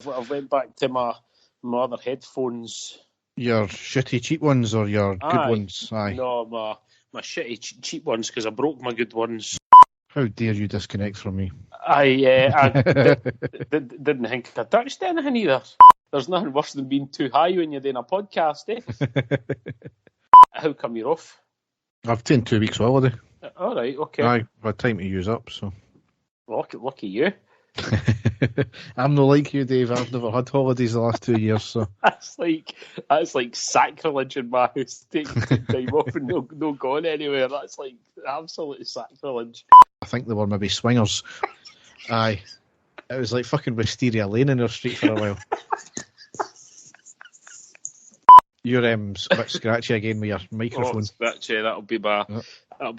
I've went back to my other headphones. Your shitty cheap ones or your good ones? Aye. No, my shitty cheap ones, because I broke my good ones. How dare you disconnect from me? I didn't think I touched anything either. There's nothing worse than being too high when you're doing a podcast, eh? How come you're off? I've taken 2 weeks holiday. All right, okay. Aye, I've had time to use up, so. Lucky you. I'm not like you, Dave. I've never had holidays the last 2 years, so. That's like sacrilege in my house. Taking time off and no going anywhere. That's like absolute sacrilege. I think they were maybe swingers. Aye. It was like fucking Wisteria Lane in our street for a while. You're a bit scratchy again with your microphone. Oh, scratchy. That'll be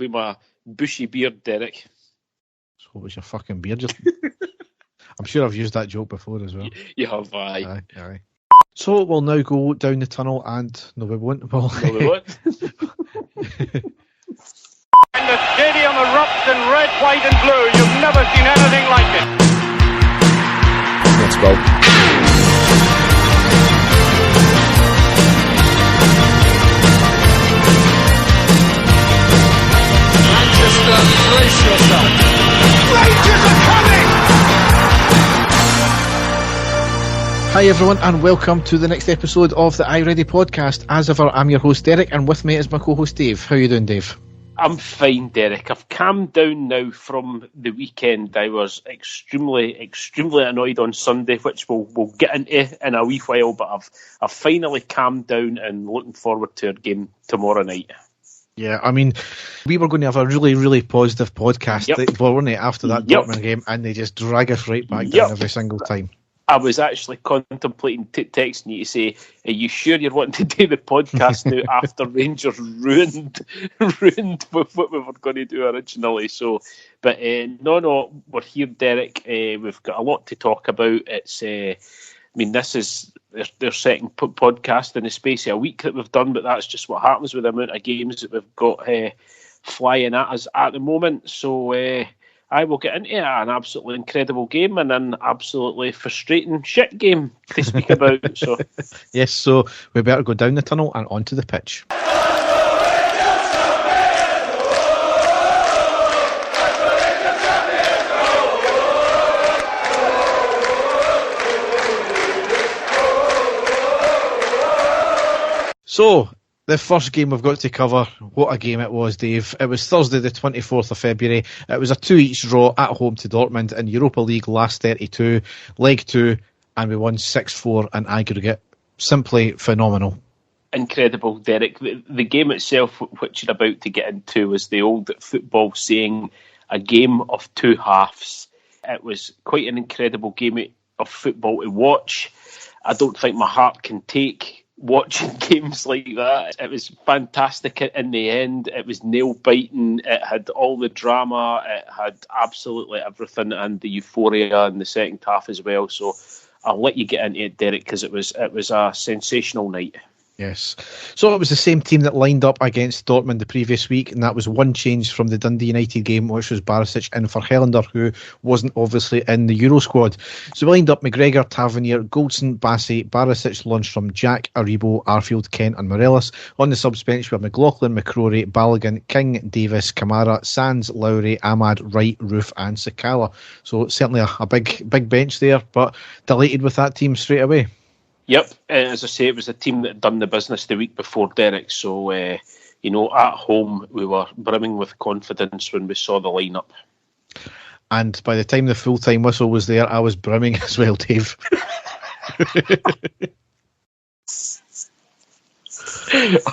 my bushy beard, Derek. So what was your fucking beard? I'm sure I've used that joke before as well. You have, aye. Aye. So we'll now go down the tunnel and... No, we won't. No, we won't. And the stadium erupts in red, white and blue. You've never seen anything like it. Let's go. Brace yourself. Rangers are coming! Hi everyone and welcome to the next episode of the iReady podcast. As ever, I'm your host Derek and with me is my co-host Dave. How are you doing, Dave? I'm fine, Derek. I've calmed down now from the weekend. I was extremely annoyed on Sunday, which we'll get into in a wee while, but I've finally calmed down and looking forward to our game tomorrow night. Yeah, I mean, we were going to have a really, really positive podcast, weren't it, after that Dortmund game, and they just drag us right back down every single time. I was actually contemplating texting you to say, are you sure you're wanting to do the podcast now after Rangers ruined what we were going to do originally? So, but no, we're here, Derek. We've got a lot to talk about. It's, this is their second podcast in the space of a week that we've done, but that's just what happens with the amount of games that we've got flying at us at the moment. So I will get into an absolutely incredible game and an absolutely frustrating shit game to speak about. So yes, so we better go down the tunnel and onto the pitch. So, the first game we've got to cover, what a game it was, Dave. It was Thursday the 24th of February. It was a 2-each draw at home to Dortmund in Europa League last 32, Leg 2, and we won 6-4 in aggregate. Simply phenomenal. Incredible, Derek. The game itself, which you're about to get into, was the old football saying, a game of two halves. It was quite an incredible game of football to watch. I don't think my heart can take watching games like that. It was fantastic in the end. It was nail-biting. It had all the drama. It had absolutely everything and the euphoria in the second half as well. So I'll let you get into it, Derek, because it was a sensational night. Yes. So it was the same team that lined up against Dortmund the previous week, and that was one change from the Dundee United game, which was Barisic in for Helander, who wasn't obviously in the Euro squad. So we lined up McGregor, Tavernier, Goldson, Bassey, Barisic, Lundstrom, Jack, Aribo, Arfield, Kent and Morelos. On the subs bench were McLaughlin, McCrory, Balogun, King, Davis, Kamara, Sands, Lowry, Ahmad, Wright, Roof and Sakala. So certainly a big bench there, but delighted with that team straight away. Yep, as I say, it was a team that had done the business the week before, Derek. So, at home, we were brimming with confidence when we saw the lineup. And by the time the full-time whistle was there, I was brimming as well, Dave.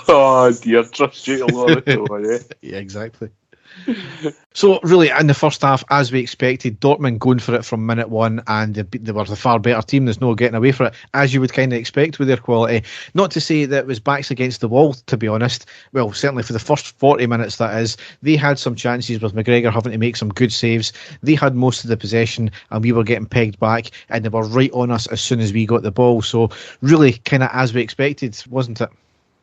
Oh dear, trust you a lot of Yeah, exactly. So really in the first half, as we expected, Dortmund going for it from minute one, and they were the far better team. There's no getting away from it, as you would kind of expect with their quality. Not to say that it was backs against the wall, to be honest. Well, certainly for the first 40 minutes, that is. They had some chances with McGregor having to make some good saves. They had most of the possession and we were getting pegged back, and they were right on us as soon as we got the ball. So really kind of as we expected, wasn't it?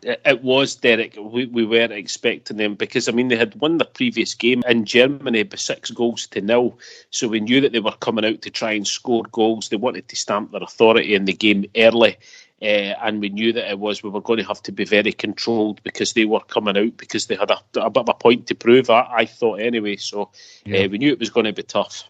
It was, Derek. We weren't expecting them because, I mean, they had won the previous game in Germany by 6-0. So we knew that they were coming out to try and score goals. They wanted to stamp their authority in the game early. And we knew that we were going to have to be very controlled because they were coming out because they had a bit of a point to prove, I thought anyway. So we knew it was going to be tough.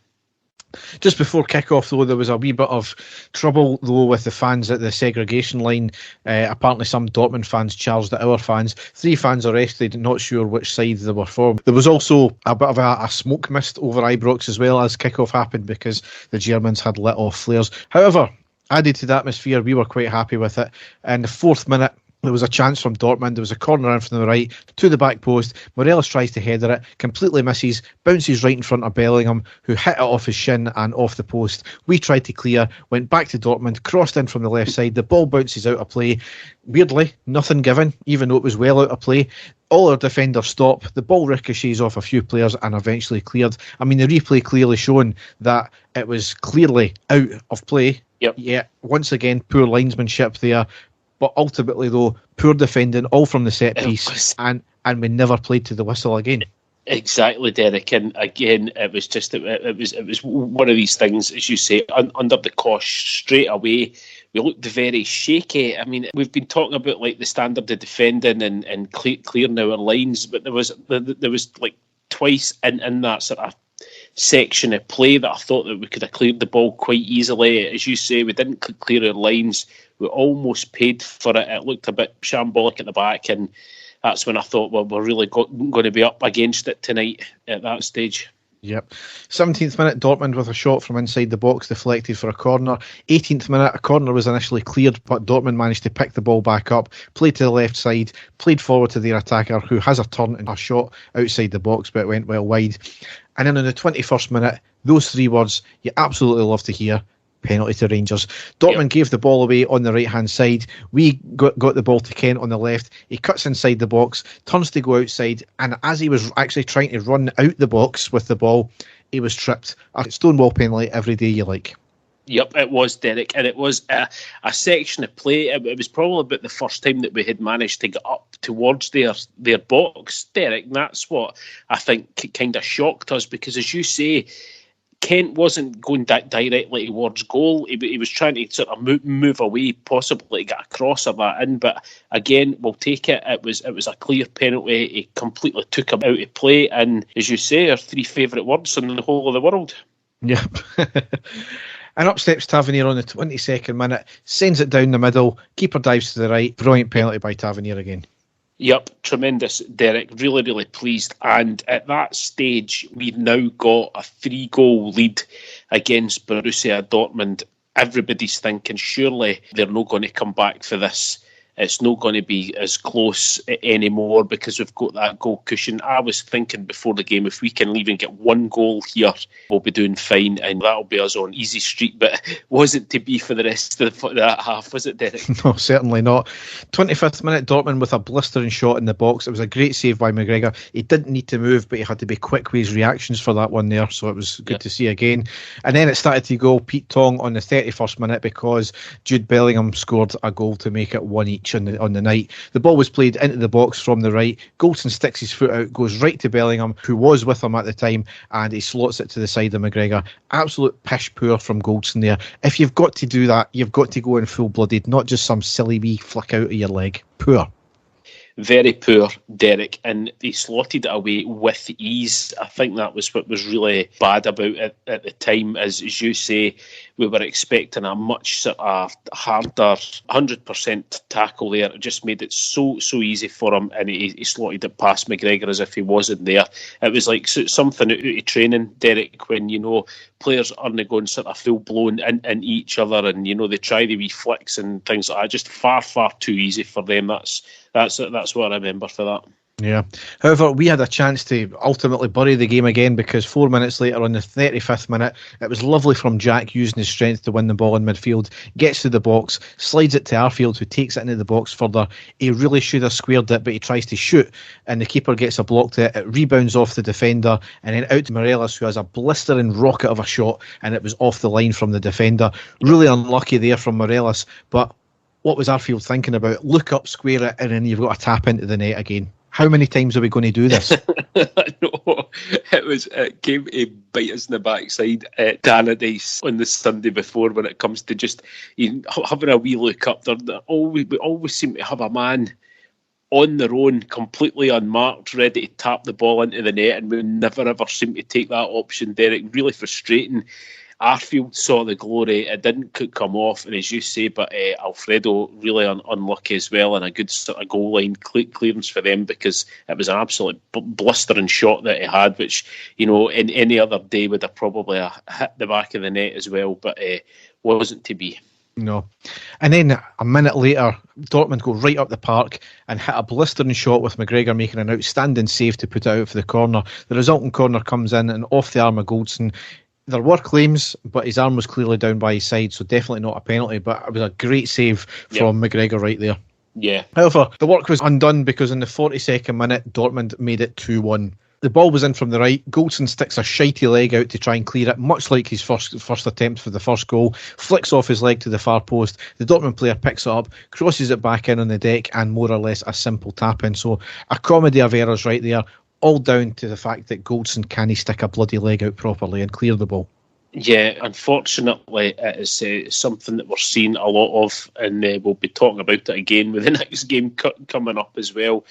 Just before kick-off, though, there was a wee bit of trouble, though, with the fans at the segregation line. Apparently some Dortmund fans charged at our fans. 3 fans arrested, not sure which side they were from. There was also a bit of a smoke mist over Ibrox as well as kick-off happened because the Germans had lit off flares. However, added to the atmosphere, we were quite happy with it. In the 4th minute, there was a chance from Dortmund. There was a corner in from the right to the back post. Morelos tries to header it, completely misses, bounces right in front of Bellingham, who hit it off his shin and off the post. We tried to clear, went back to Dortmund, crossed in from the left side. The ball bounces out of play. Weirdly, nothing given, even though it was well out of play. All our defenders stop. The ball ricochets off a few players and eventually cleared. I mean, the replay clearly shown that it was clearly out of play. Yep. Yeah, once again, poor linesmanship there. But ultimately, though, poor defending, all from the set piece, and we never played to the whistle again. Exactly, Derek. And again, it was just it was one of these things, as you say, under the cosh straight away. We looked very shaky. I mean, we've been talking about like the standard of defending and clearing our lines, but there was like twice in that sort of section of play that I thought that we could have cleared the ball quite easily. As you say, we didn't clear our lines. We almost paid for it. It looked a bit shambolic at the back, and that's when I thought, well, we're really going to be up against it tonight at that stage. Yep. 17th minute, Dortmund with a shot from inside the box deflected for a corner. 18th minute, a corner was initially cleared, but Dortmund managed to pick the ball back up, played to the left side, played forward to their attacker, who has a turn and a shot outside the box, but it went well wide. And then in the 21st minute, those 3 words you absolutely love to hear: penalty to Rangers. Dortmund gave the ball away on the right-hand side. We got the ball to Kent on the left. He cuts inside the box, turns to go outside, and as he was actually trying to run out the box with the ball, he was tripped. A Stonewall penalty every day you like. Yep, it was, Derek, and it was a section of play. It was probably about the first time that we had managed to get up towards their box, Derek, and that's what I think kind of shocked us, because as you say, Kent wasn't going directly towards goal. He was trying to sort of move away, possibly get a cross or that in. But again, we'll take it. It was a clear penalty. He completely took him out of play. And as you say, our 3 favourite words in the whole of the world. Yep. And up steps Tavernier on the 22nd minute, sends it down the middle. Keeper dives to the right. Brilliant penalty by Tavernier again. Yep, tremendous, Derek. Really, really pleased. And at that stage, we've now got a 3-goal lead against Borussia Dortmund. Everybody's thinking, surely they're not going to come back for this. It's not going to be as close anymore because we've got that goal cushion. I was thinking before the game, if we can even get 1 goal here, we'll be doing fine, and that'll be us on easy street. But wasn't to be for the rest of that half, was it, Derek? No, certainly not. 25th minute, Dortmund with a blistering shot in the box. It was a great save by McGregor. He didn't need to move, but he had to be quick with his reactions for that one there, so it was good to see again. And then it started to go Pete Tong on the 31st minute because Jude Bellingham scored a goal to make it 1 each on the night. The ball was played into the box from the right. Goldson sticks his foot out, goes right to Bellingham, who was with him at the time, and he slots it to the side of McGregor. Absolute pish poor from Goldson there. If you've got to do that, you've got to go in full-blooded, not just some silly wee flick out of your leg. Poor. Very poor, Derek, and he slotted it away with ease. I think that was what was really bad about it at the time. As you say, we were expecting a much sort of harder 100% tackle there. It just made it so easy for him, and he slotted it past McGregor as if he wasn't there. It was like something out of training, Derek, when, you know, players aren't going sort of full-blown in each other, and, you know, they try the wee flicks and things like that. Just far too easy for them. That's what I remember for that. Yeah. However, we had a chance to ultimately bury the game again, because 4 minutes later, on the 35th minute, it was lovely from Jack using his strength to win the ball in midfield, gets to the box, slides it to Arfield, who takes it into the box further. He really should have squared it, but he tries to shoot, and the keeper gets a block to it. It rebounds off the defender, and then out to Morelos, who has a blistering rocket of a shot, and it was off the line from the defender. Really unlucky there from Morelos, but What was Arfield thinking about? Look up, square it, and then you've got to tap into the net again. How many times are we going to do this? I know. It came to bite us in the backside at Tannadice on the Sunday before when it comes to just having a wee look up. We always seem to have a man on their own, completely unmarked, ready to tap the ball into the net, and we never ever seem to take that option, Derek. Really frustrating. Arfield saw the glory, it didn't come off, and as you say, but Alfredo really unlucky as well, and a good sort of goal line clearance for them, because it was an absolute blistering shot that he had, which, in any other day would have probably hit the back of the net as well, but wasn't to be. No. And then a minute later, Dortmund go right up the park and hit a blistering shot with McGregor making an outstanding save to put it out for the corner. The resulting corner comes in and off the arm of Goldson. There were claims, but his arm was clearly down by his side, so definitely not a penalty, but it was a great save from McGregor right there. Yeah. However, the work was undone because in the 42nd minute, Dortmund made it 2-1. The ball was in from the right. Goldson sticks a shitey leg out to try and clear it, much like his first attempt for the first goal. Flicks off his leg to the far post. The Dortmund player picks it up, crosses it back in on the deck, and more or less a simple tap-in. So a comedy of errors right there, all down to the fact that Goldson can't stick a bloody leg out properly and clear the ball. Yeah, unfortunately, it is something that we're seeing a lot of, and we'll be talking about it again with the next game coming up as well.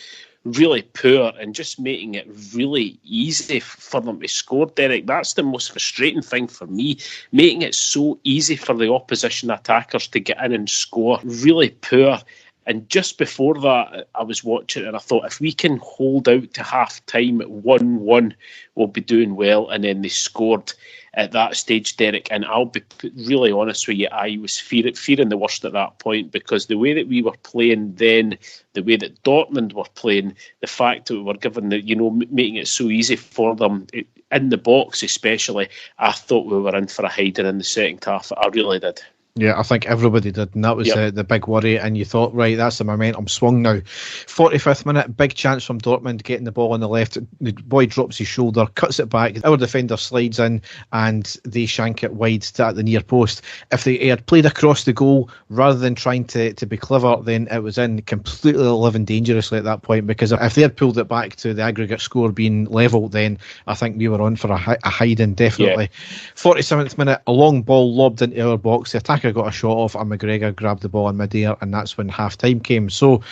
Really poor and just making it really easy for them to score, Derek. That's the most frustrating thing for me, making it so easy for the opposition attackers to get in and score. Really poor. And just before that, I was watching and I thought, if we can hold out to half-time at 1-1, we'll be doing well. And then they scored at that stage, Derek. And I'll be really honest with you, I was fearing the worst at that point, because the way that we were playing then, the way that Dortmund were playing, the fact that we were given making it so easy for them, in the box especially, I thought we were in for a hiding in the second half. I really did. Yeah, I think everybody did, and that was the big worry, and you thought, right, that's the momentum swung now. 45th minute, big chance from Dortmund, getting the ball on the left. The boy drops his shoulder, cuts it back, our defender slides in, and they shank it wide at the near post. If they had played across the goal, rather than trying to be clever, then it was in completely living dangerously at that point, because if they had pulled it back to the aggregate score being level, then I think we were on for a hiding, definitely. 47th minute, a long ball lobbed into our box, the attacker got a shot off and McGregor grabbed the ball in mid-air, and that's when half-time came. So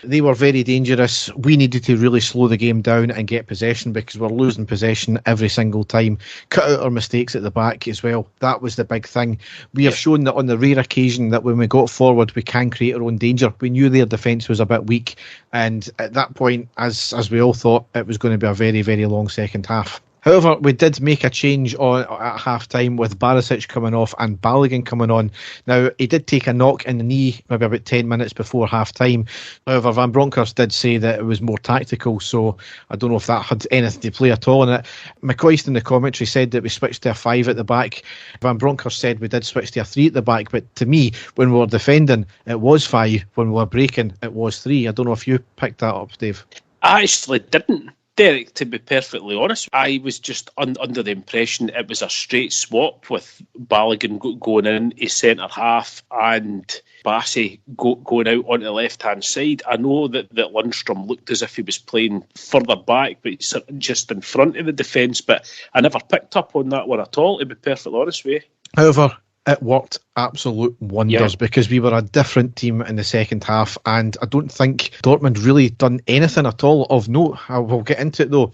they were very dangerous. We needed to really slow the game down and get possession, because we're losing possession every single time. Cut out our mistakes at the back as well. That was the big thing. We have shown that on the rare occasion that when we got forward we can create our own danger. We knew their defence was a bit weak, and at that point, as we all thought, it was going to be a very, very long second half. However, we did make a change at half-time with Barisic coming off and Balogun coming on. Now, he did take a knock in the knee maybe about 10 minutes before half-time. However, Van Bronckhorst did say that it was more tactical, so I don't know if that had anything to play at all in it. McCoist in the commentary said that we switched to a 5 at the back. Van Bronckhorst said we did switch to a 3 at the back, but to me, when we were defending, it was 5. When we were breaking, it was 3. I don't know if you picked that up, Dave. I actually didn't, Derek, to be perfectly honest. I was just under the impression it was a straight swap with Balogun going in as centre half and Bassey going out onto the left-hand side. I know that Lundstrom looked as if he was playing further back, but he's just in front of the defence, but I never picked up on that one at all, to be perfectly honest with you. However, it worked absolute wonders, because we were a different team in the second half, and I don't think Dortmund really done anything at all of note. I will get into it though.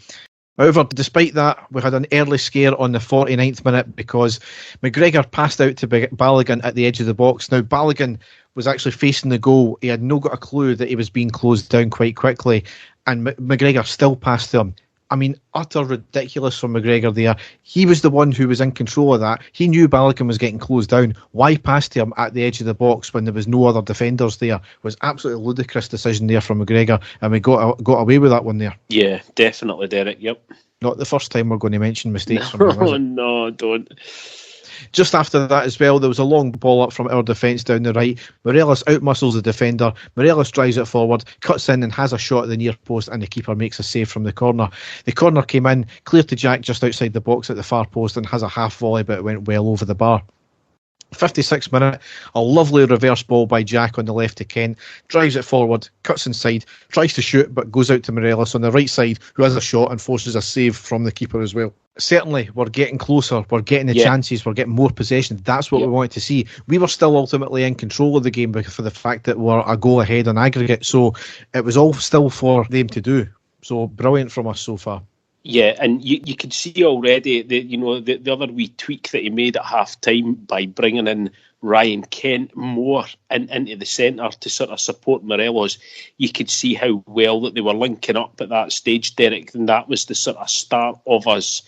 However, despite that, we had an early scare on the 49th minute, because McGregor passed out to Balogun at the edge of the box. Now, Balogun was actually facing the goal. He had got a clue that he was being closed down quite quickly, and McGregor still passed to him. I mean, utter ridiculous from McGregor there. He was the one who was in control of that. He knew Balogun was getting closed down. Why pass to him at the edge of the box when there was no other defenders there? It was absolutely ludicrous decision there from McGregor, and we got away with that one there. Yeah, definitely, Derek. Yep. Not the first time we're going to mention mistakes from him, is it? No, don't. Just after that as well, there was a long ball up from our defence down the right. Morelos outmuscles the defender. Morelos drives it forward, cuts in and has a shot at the near post, and the keeper makes a save from the corner. The corner came in, cleared to Jack just outside the box at the far post, and has a half volley, but it went well over the bar. 56th minute, a lovely reverse ball by Jack on the left to Kent, drives it forward, cuts inside, tries to shoot, but goes out to Morelos on the right side, who has a shot and forces a save from the keeper as well. Certainly, we're getting closer, we're getting the chances, we're getting more possession. That's what we wanted to see. We were still ultimately in control of the game for the fact that we're a goal ahead on aggregate, so it was all still for them to do. So brilliant from us so far. Yeah, and you could see already the other wee tweak that he made at half time by bringing in Ryan Kent more into the centre to sort of support Morelos. You could see how well that they were linking up at that stage, Derek, and that was the sort of start of us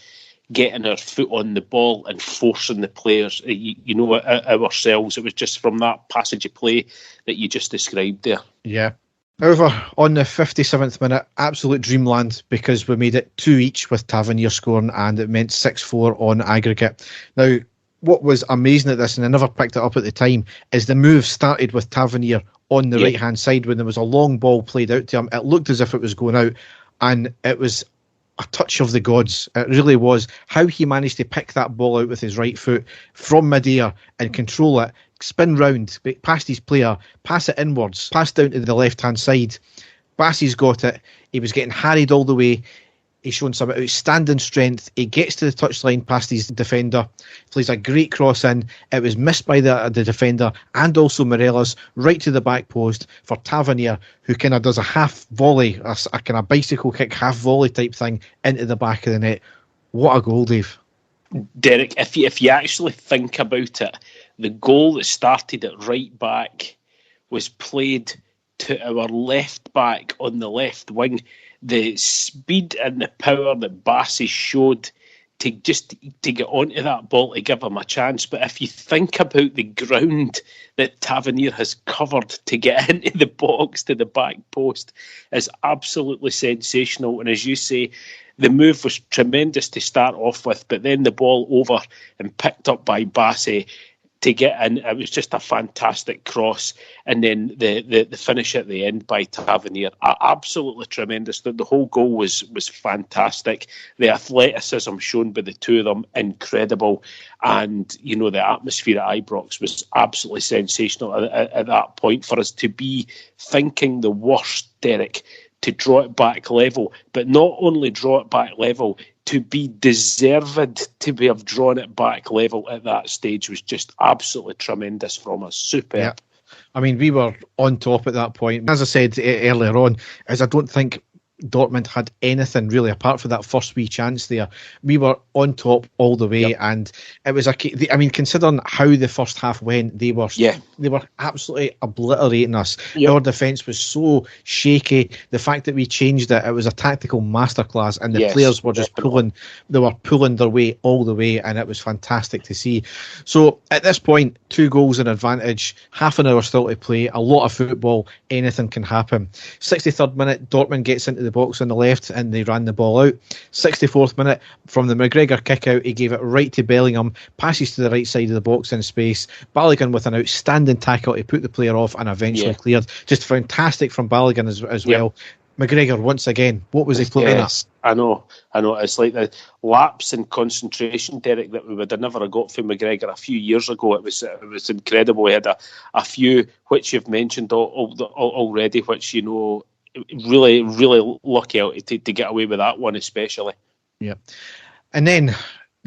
getting our foot on the ball and forcing the players, ourselves. It was just from that passage of play that you just described there. Yeah. However, on the 57th minute, absolute dreamland, because we made it 2 each with Tavernier scoring, and it meant 6-4 on aggregate. Now, what was amazing at this, and I never picked it up at the time, is the move started with Tavernier on the right-hand side when there was a long ball played out to him. It looked as if it was going out, and it was a touch of the gods. It really was. How he managed to pick that ball out with his right foot from mid-air and control it, spin round, past his player, pass it inwards, pass down to the left-hand side. Bassey's got it. He was getting harried all the way. He's shown some outstanding strength. He gets to the touchline past his defender, plays a great cross in. It was missed by the defender and also Morelos, right to the back post for Tavernier, who kind of does a half volley, a kind of bicycle kick, half volley type thing into the back of the net. What a goal, Dave. Derek, if you actually think about it, the goal that started at right back was played to our left back on the left wing. The speed and the power that Bassey showed to get onto that ball to give him a chance. But if you think about the ground that Tavernier has covered to get into the box to the back post, is absolutely sensational. And as you say, the move was tremendous to start off with, but then the ball over and picked up by Bassey to get in. It was just a fantastic cross, and then the finish at the end by Tavernier, absolutely tremendous. The whole goal was fantastic. The athleticism shown by the two of them, incredible, and the atmosphere at Ibrox was absolutely sensational at that point. For us to be thinking the worst, Derek, to draw it back level, but not only draw it back level, to be deserved to have drawn it back level at that stage was just absolutely tremendous from us. Superb. Yeah. I mean, we were on top at that point. As I said earlier on, I don't think Dortmund had anything really apart from that first wee chance there. We were on top all the way, and it was considering how the first half went, they were absolutely obliterating us. Our defence was so shaky. The fact that we changed it was a tactical masterclass, and the players were just pulling their way all the way, and it was fantastic to see. So at this point, 2 goals in advantage, half an hour still to play, a lot of football, anything can happen. 63rd minute, Dortmund gets into the box on the left and they ran the ball out. 64th minute, from the McGregor kick out, he gave it right to Bellingham, passes to the right side of the box in space. Balogun with an outstanding tackle to put the player off and eventually cleared. Just fantastic from Balogun as well. McGregor, once again, what was he playing at? I know. It's like the lapse in concentration, Derek, that we would have never got from McGregor a few years ago. It was incredible. We had a few, which you've mentioned already, which, really, really lucky out to get away with that one especially. Yeah. And then,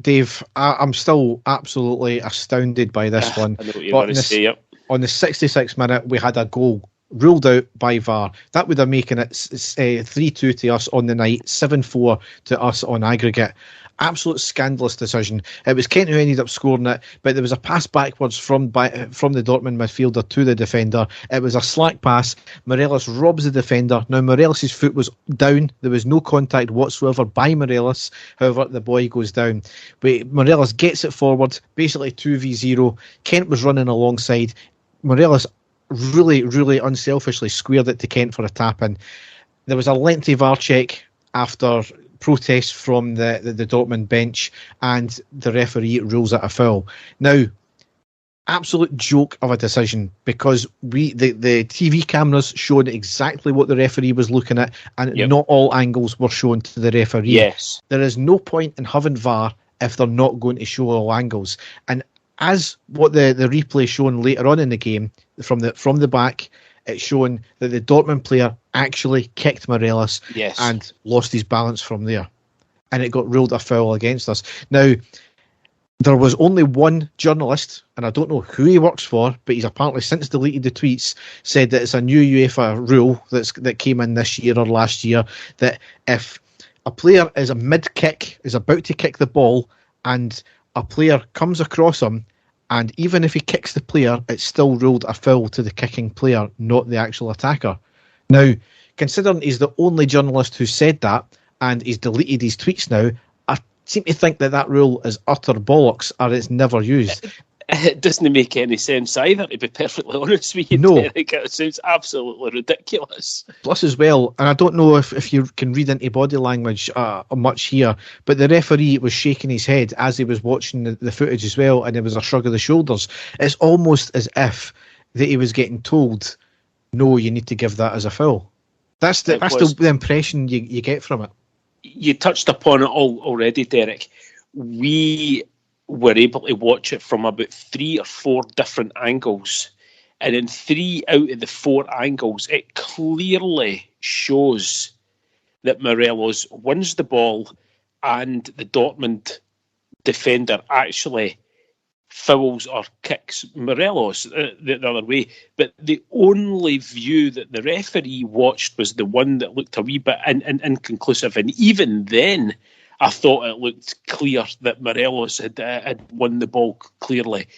Dave, I'm still absolutely astounded by this one. I know what you're going to say, yep. On the 66th minute, we had a goal ruled out by VAR. That would have making it 3-2 to us on the night, 7-4 to us on aggregate. Absolute scandalous decision. It was Kent who ended up scoring it, but there was a pass backwards from the Dortmund midfielder to the defender. It was a slack pass. Morelos robs the defender. Now, Morelos' foot was down. There was no contact whatsoever by Morelos. However, the boy goes down. But Morelos gets it forward, basically 2v0. Kent was running alongside. Morelos really, really unselfishly squared it to Kent for a tap-in. There was a lengthy VAR check after protest from the Dortmund bench, and the referee rules it a foul. Now, absolute joke of a decision, because the TV cameras showed exactly what the referee was looking at, and not all angles were shown to the referee. Yes. There is no point in having VAR if they're not going to show all angles. And as what the replay shown later on in the game, from the back, it's shown that the Dortmund player actually kicked Morelos and lost his balance from there. And it got ruled a foul against us. Now, there was only one journalist, and I don't know who he works for, but he's apparently since deleted the tweets, said that it's a new UEFA rule that came in this year or last year, that if a player is a mid-kick, is about to kick the ball, and a player comes across him, and even if he kicks the player, it's still ruled a foul to the kicking player, not the actual attacker. Now, considering he's the only journalist who said that, and he's deleted his tweets now, I seem to think that rule is utter bollocks, or it's never used. It doesn't make any sense either, to be perfectly honest with you, no. Derek. It sounds absolutely ridiculous. Plus as well, and I don't know if you can read into body language much here, but the referee was shaking his head as he was watching the footage as well, and there was a shrug of the shoulders. It's almost as if that he was getting told, no, you need to give that as a foul. That's the impression you get from it. You touched upon it already, Derek. We were able to watch it from about 3 or 4 different angles. And in 3 out of the 4 angles, it clearly shows that Morelos wins the ball and the Dortmund defender actually fouls or kicks Morelos the other way. But the only view that the referee watched was the one that looked a wee bit inconclusive. And even then, I thought it looked clear that Morelos had won the ball clearly.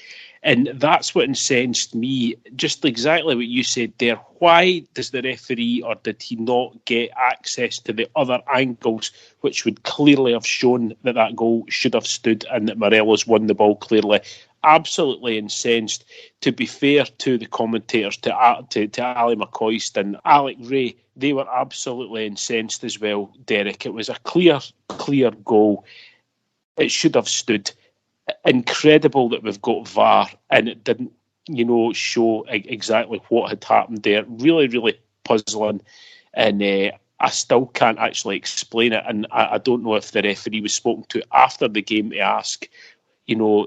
And that's what incensed me, just exactly what you said there. Why does the referee, or did he not get access to the other angles, which would clearly have shown that goal should have stood and that Morelos won the ball clearly? Absolutely incensed. To be fair to the commentators, to Ali McCoist and Alec Ray, they were absolutely incensed as well, Derek. It was a clear goal. It should have stood. Incredible that we've got VAR and it didn't, show exactly what had happened there. Really, really puzzling. And I still can't actually explain it. And I don't know if the referee was spoken to after the game to ask,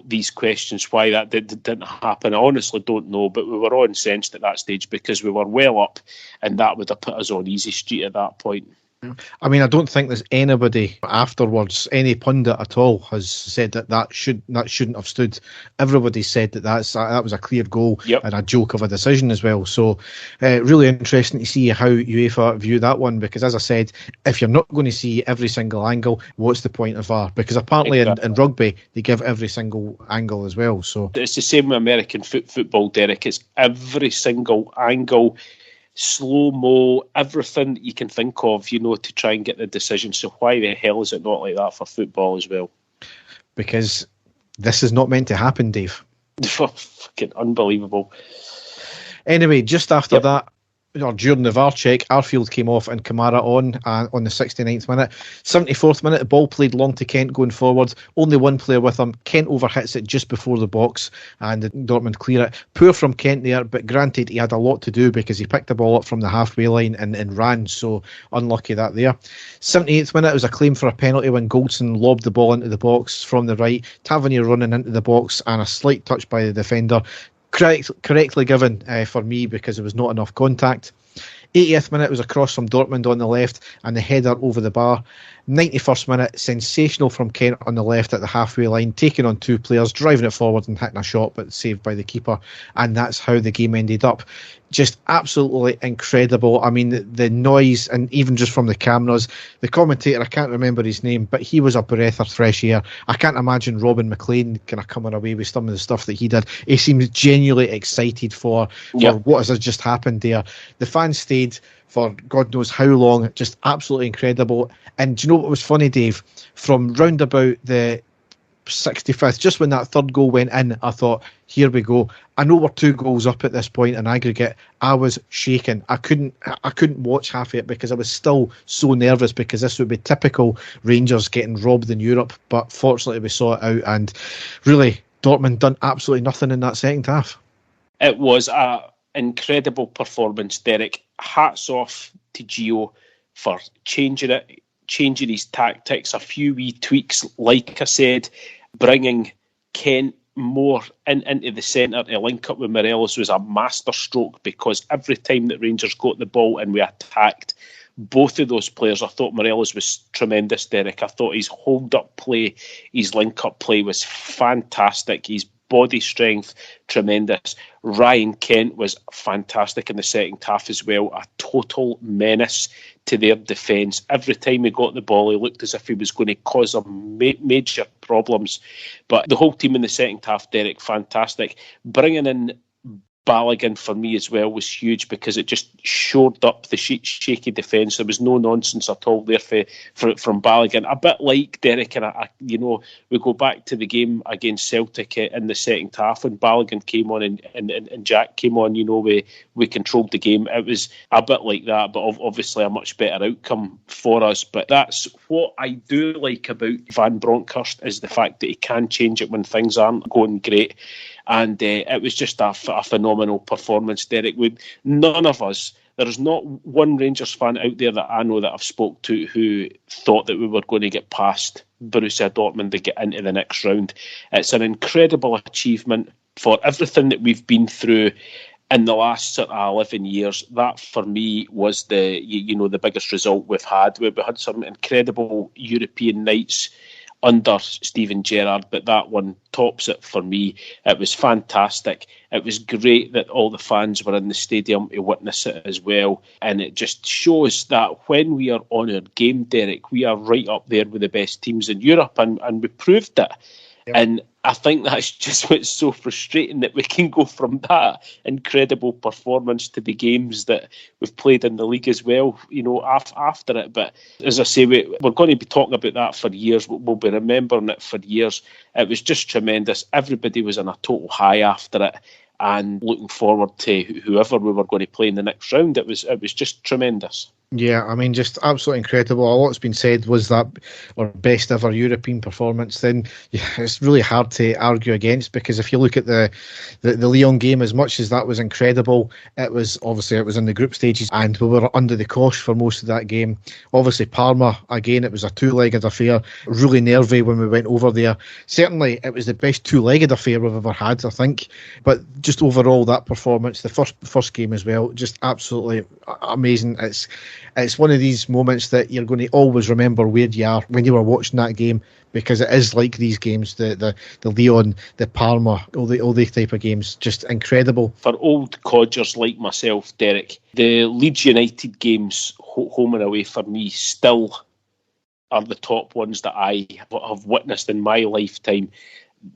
these questions, why that didn't happen. I honestly don't know, but we were all incensed at that stage because we were well up and that would have put us on easy street at that point. I mean, I don't think there's anybody afterwards, any pundit at all, has said that shouldn't have stood. Everybody said that was a clear goal and a joke of a decision as well. So, really interesting to see how UEFA view that one, because as I said, if you're not going to see every single angle, what's the point of VAR? Because apparently in rugby they give every single angle as well. So it's the same with American football, Derek. It's every single angle. Slow-mo, everything that you can think of, to try and get the decision. So why the hell is it not like that for football as well? Because this is not meant to happen, Dave. Fucking unbelievable. Anyway, just after that, or during the VAR check, Arfield came off and Kamara on the 69th minute. 74th minute, the ball played long to Kent going forward. Only one player with him. Kent overhits it just before the box and Dortmund clear it. Poor from Kent there, but granted he had a lot to do because he picked the ball up from the halfway line and ran, so unlucky that there. 78th minute, it was a claim for a penalty when Goldson lobbed the ball into the box from the right. Tavernier running into the box and a slight touch by the defender. Correctly given for me because there was not enough contact. 80th minute was a cross from Dortmund on the left and the header over the bar. 91st minute, sensational from Kent on the left at the halfway line, taking on 2 players, driving it forward and hitting a shot, but saved by the keeper. And that's how the game ended up. Just absolutely incredible. I mean, the noise, and even just from the cameras, the commentator, I can't remember his name, but he was a breath of fresh air. I can't imagine Robin McLean kind of coming away with some of the stuff that he did. He seems genuinely excited for what has just happened there. The fans stayed for God knows how long, just absolutely incredible. And do you know what was funny, Dave? From round about the 65th, just when that third goal went in, I thought, here we go. I know we're 2 goals up at this point in aggregate. I was shaking. I couldn't watch half of it because I was still so nervous, because this would be typical Rangers getting robbed in Europe. But fortunately we saw it out, and really Dortmund done absolutely nothing in that second half. It was an incredible performance, Derek. Hats off to Gio for changing his tactics, a few wee tweaks, like I said, bringing Kent more into the centre to link up with Morelos was a masterstroke, because every time that Rangers got the ball and we attacked both of those players, I thought Morelos was tremendous, Derek. I thought his hold-up play, his link-up play was fantastic. His body strength, tremendous. Ryan Kent was fantastic in the second half as well. A total menace to their defence. Every time he got the ball, he looked as if he was going to cause them major problems. But the whole team in the second half, Derek, fantastic. Bringing in Balogun for me as well was huge, because it just shored up the shaky defence. There was no nonsense at all there from Balogun. A bit like Derek, and we go back to the game against Celtic in the second half when Balogun came on and Jack came on. We controlled the game. It was a bit like that, but obviously a much better outcome for us. But that's what I do like about Van Bronckhorst, is the fact that he can change it when things aren't going great. And it was just a phenomenal performance, Derek. None of us, there's not one Rangers fan out there that I know that I've spoke to who thought that we were going to get past Borussia Dortmund to get into the next round. It's an incredible achievement for everything that we've been through in the last sort of 11 years. That, for me, was the biggest result we've had. We had some incredible European nights under Steven Gerrard, but that one tops it for me. It was fantastic. It was great that all the fans were in the stadium to witness it as well, and it just shows that when we are on our game, Derek, we are right up there with the best teams in Europe, and we proved it. Yep. And I think that's just what's so frustrating, that we can go from that incredible performance to the games that we've played in the league as well, after it. But as I say, we're going to be talking about that for years. We'll be remembering it for years. It was just tremendous. Everybody was on a total high after it, and looking forward to whoever we were going to play in the next round. It was just tremendous. Yeah, I mean, just absolutely incredible. A lot's been said, was that our best ever European performance? Then it's really hard to argue against, because if you look at the Lyon game, as much as that was incredible, it was in the group stages and we were under the cosh for most of that game. Obviously Parma, again, it was a two-legged affair, really nervy when we went over there. Certainly it was the best two-legged affair we've ever had, I think. But just overall, that performance, the first game as well, just absolutely amazing. It's one of these moments that you're going to always remember where you are when you were watching that game, because it is like these games, the Lyon, the Parma, all these type of games, just incredible. For old codgers like myself, Derek, the Leeds United games, home and away, for me still are the top ones that I have witnessed in my lifetime.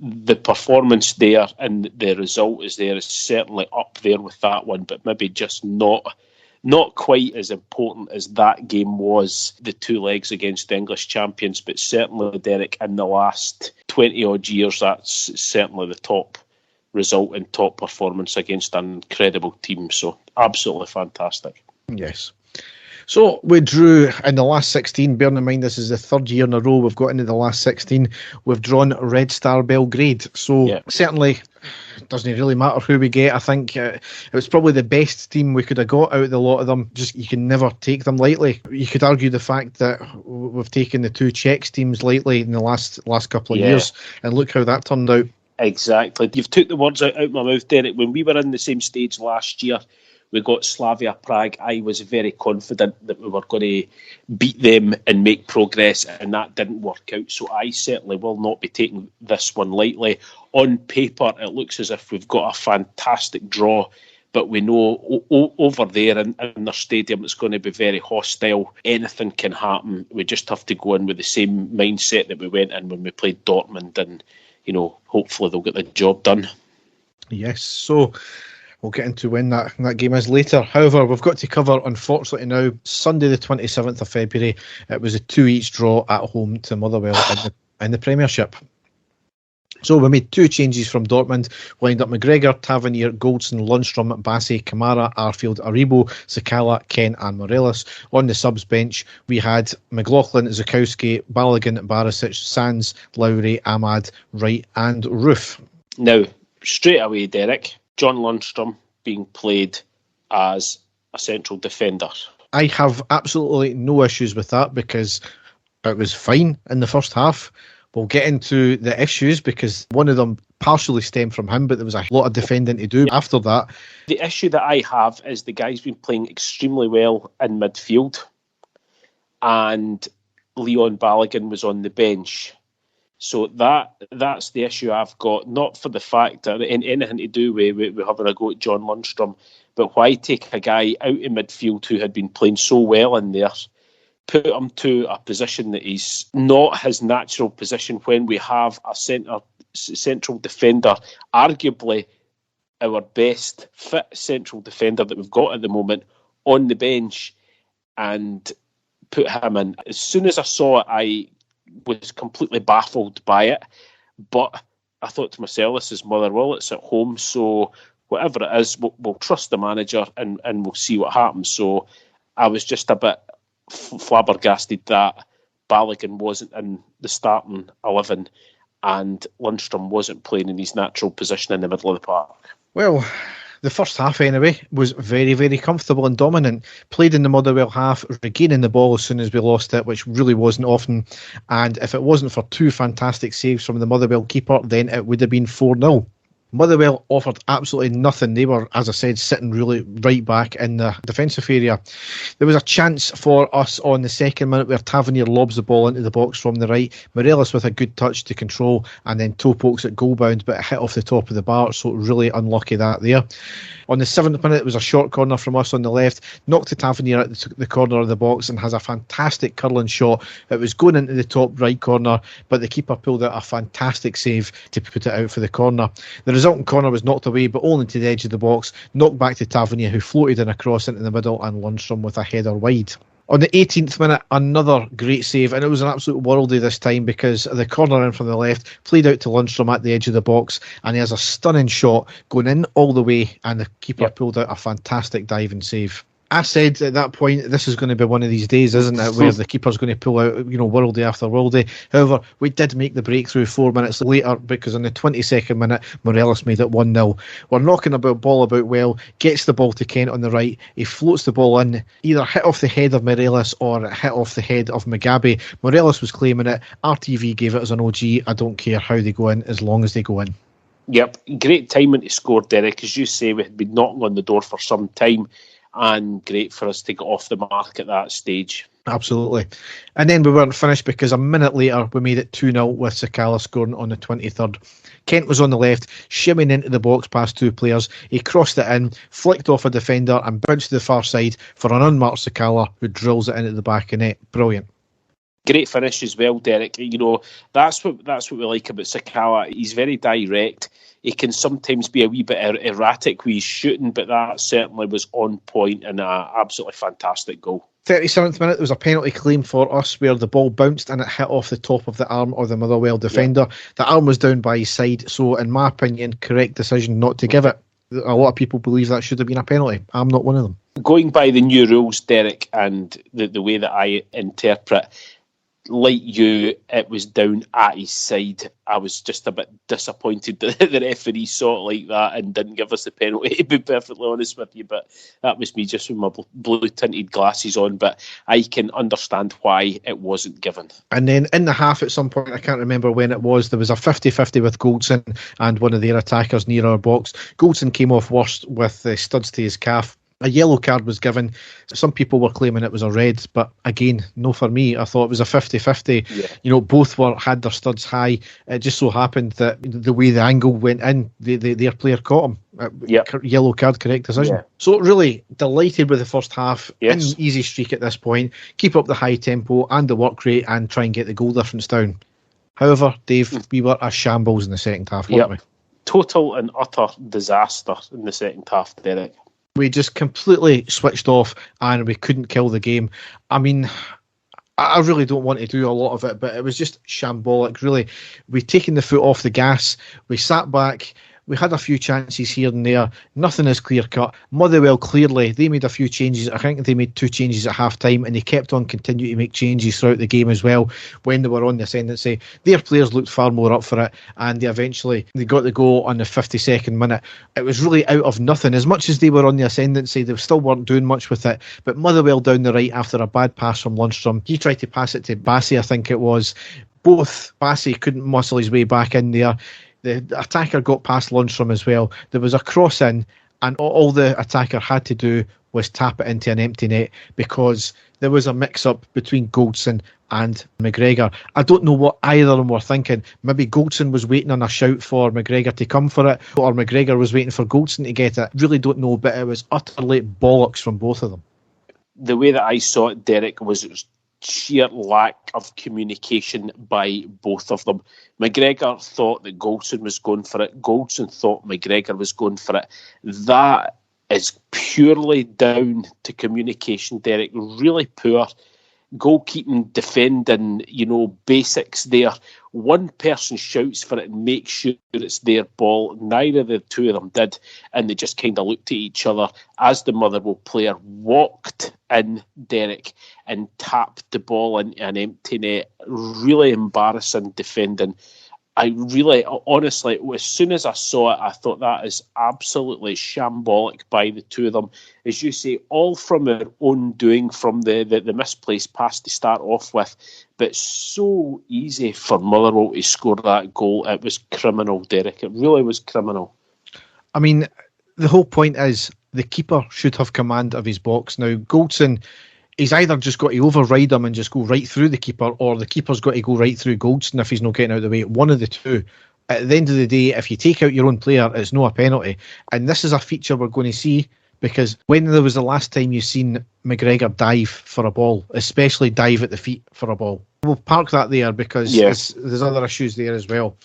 The performance there and the result is certainly up there with that one, but maybe just not quite as important as that game was, the two legs against the English champions. But certainly, Derek, in the last 20 odd years, that's certainly the top result and top performance against an incredible team. So absolutely fantastic. Yes. So we drew in the last 16. Bearing in mind this is the third year in a row we've got into the last 16. We've drawn Red Star Belgrade. So certainly it doesn't really matter who we get. I think it was probably the best team we could have got out of the lot of them. Just, you can never take them lightly. You could argue the fact that we've taken the two Czechs teams lightly in the last couple of years, and look how that turned out. Exactly. You've took the words out of my mouth, Derek. When we were in the same stage last year, we got Slavia Prague. I was very confident that we were going to beat them and make progress, and that didn't work out. So I certainly will not be taking this one lightly. On paper, it looks as if we've got a fantastic draw, but we know over there in their stadium it's going to be very hostile. Anything can happen. We just have to go in with the same mindset that we went in when we played Dortmund, and hopefully they'll get the job done. Yes, so we'll get into when that game is later. However, we've got to cover, unfortunately now, Sunday the 27th of February. It was a 2-2 draw at home to Motherwell in the Premiership. So we made two changes from Dortmund. We lined up McGregor, Tavernier, Goldson, Lundstrom, Bassey, Kamara, Arfield, Aribo, Sakala, Ken and Morelos. On the subs bench, we had McLaughlin, Zukowski, Balogun, Barisic, Sands, Lowry, Ahmad, Wright and Roof. Now, straight away, Derek, John Lundstrom being played as a central defender. I have absolutely no issues with that, because it was fine in the first half. We'll get into the issues because one of them partially stemmed from him, but there was a lot of defending to do after that. The issue that I have is the guy's been playing extremely well in midfield, and Leon Balogun was on the bench. So that's the issue I've got, not for the fact that anything to do with having a go at John Lundstram, but why take a guy out in midfield who had been playing so well in there, put him to a position that is not his natural position when we have a central defender, arguably our best fit central defender that we've got at the moment, on the bench, and put him in. As soon as I saw it, I was completely baffled by it, but I thought to myself, this is Motherwell, it's at home, so whatever it is, we'll trust the manager and we'll see what happens. So I was just a bit flabbergasted that Balogun wasn't in the starting 11 and Lundstram wasn't playing in his natural position in the middle of the park. Well, the first half anyway was very, very comfortable and dominant. Played in the Motherwell half, regaining the ball as soon as we lost it, which really wasn't often. And if it wasn't for two fantastic saves from the Motherwell keeper, then it would have been 4-0. Motherwell offered absolutely nothing. They were, as I said, sitting really right back in the defensive area. There was a chance for us on the second minute where Tavernier lobs the ball into the box from the right. Morelos with a good touch to control, and then toe pokes at goal bound, but it hit off the top of the bar, so really unlucky that there. On the 7th minute, it was a short corner from us on the left, knocked to Tavernier at the corner of the box and has a fantastic curling shot. It was going into the top right corner, but the keeper pulled out a fantastic save to put it out for the corner. The resulting corner was knocked away, but only to the edge of the box, knocked back to Tavernier, who floated in across into the middle, and Lundstram with a header wide. On the 18th minute, another great save, and it was an absolute worldie this time because the corner in from the left played out to Lundstram at the edge of the box, and he has a stunning shot going in all the way, and the keeper pulled out a fantastic diving save. I said at that point, this is going to be one of these days, isn't it, where the keeper's going to pull out, worldie after worldie. However, we did make the breakthrough 4 minutes later because on the 22nd minute, Morelos made it 1-0. We're knocking the ball about well, gets the ball to Kent on the right. He floats the ball in, either hit off the head of Morelos or hit off the head of Mugabe. Morelos was claiming it. RTV gave it as an OG. I don't care how they go in, as long as they go in. Yep, great timing to score, Derek. As you say, we had been knocking on the door for some time, and great for us to get off the mark at that stage. Absolutely. And then we weren't finished because a minute later we made it 2-0 with Sakala scoring on the 23rd. Kent was on the left, shimming into the box past two players. He crossed it in, flicked off a defender and bounced to the far side for an unmarked Sakala, who drills it into the back of net. Brilliant. Great finish as well, Derek. That's what we like about Sakala. He's very direct. He can sometimes be a wee bit erratic with his shooting, but that certainly was on point and an absolutely fantastic goal. 37th minute, there was a penalty claim for us where the ball bounced and it hit off the top of the arm of the Motherwell defender. Yeah. The arm was down by his side, so in my opinion, correct decision not to give it. A lot of people believe that should have been a penalty. I'm not one of them. Going by the new rules, Derek, and the way that I interpret, like you, it was down at his side. I was just a bit disappointed that the referee saw it like that and didn't give us the penalty, to be perfectly honest with you. But that was me just with my blue-tinted glasses on. But I can understand why it wasn't given. And then in the half at some point, I can't remember when it was, there was a 50-50 with Goldson and one of their attackers near our box. Goldson came off worst with studs to his calf. A yellow card was given. Some people were claiming it was a red, but again, no for me. I thought it was a 50-50. Yeah. Both had their studs high. It just so happened that the way the angle went in, their player caught him. Yellow card, correct decision. Yeah. So really delighted with the first half. Yes. An easy streak at this point. Keep up the high tempo and the work rate and try and get the goal difference down. However, Dave, we were a shambles in the second half, weren't we? Total and utter disaster in the second half, Derek. We just completely switched off and we couldn't kill the game. I mean, I really don't want to do a lot of it, but it was just shambolic, really. We'd taken the foot off the gas. We sat back. We had a few chances here and there. Nothing is clear-cut. Motherwell, clearly, they made a few changes. I think they made 2 changes at half-time, and they kept on continuing to make changes throughout the game as well when they were on the ascendancy. Their players looked far more up for it, and they got the goal on the 52nd minute. It was really out of nothing. As much as they were on the ascendancy, they still weren't doing much with it. But Motherwell down the right after a bad pass from Lundstram. He tried to pass it to Bassey, I think it was. both Bassey couldn't muscle his way back in there. The attacker got past Lundstrom as well. There was a cross in, and all the attacker had to do was tap it into an empty net because there was a mix-up between Goldson and McGregor. I don't know what either of them were thinking. Maybe Goldson was waiting on a shout for McGregor to come for it, or McGregor was waiting for Goldson to get it. Really don't know, but it was utterly bollocks from both of them. The way that I saw it, Derek, was it was sheer lack of communication by both of them. McGregor thought that Goldson was going for it. Goldson thought McGregor was going for it. That is purely down to communication, Derek. Really poor goalkeeping, defending, basics there. One person shouts for it and makes sure it's their ball. Neither of the two of them did, and they just kind of looked at each other as the Motherwell player walked in, Derek, and tapped the ball into an empty net. Really embarrassing defending. I really, honestly, as soon as I saw it, I thought that is absolutely shambolic by the two of them. As you say, all from their own doing, from the misplaced pass to start off with, but so easy for Motherwell to score that goal. It was criminal, Derek. It really was criminal. I mean, the whole point is the keeper should have command of his box. Now, Goldson, he's either just got to override him and just go right through the keeper, or the keeper's got to go right through Goldson if he's not getting out of the way. One of the two. At the end of the day, if you take out your own player, it's not a penalty. And this is a feature we're going to see, because when there was the last time you've seen McGregor dive for a ball, especially dive at the feet for a ball? We'll park that there because there's other issues there as well.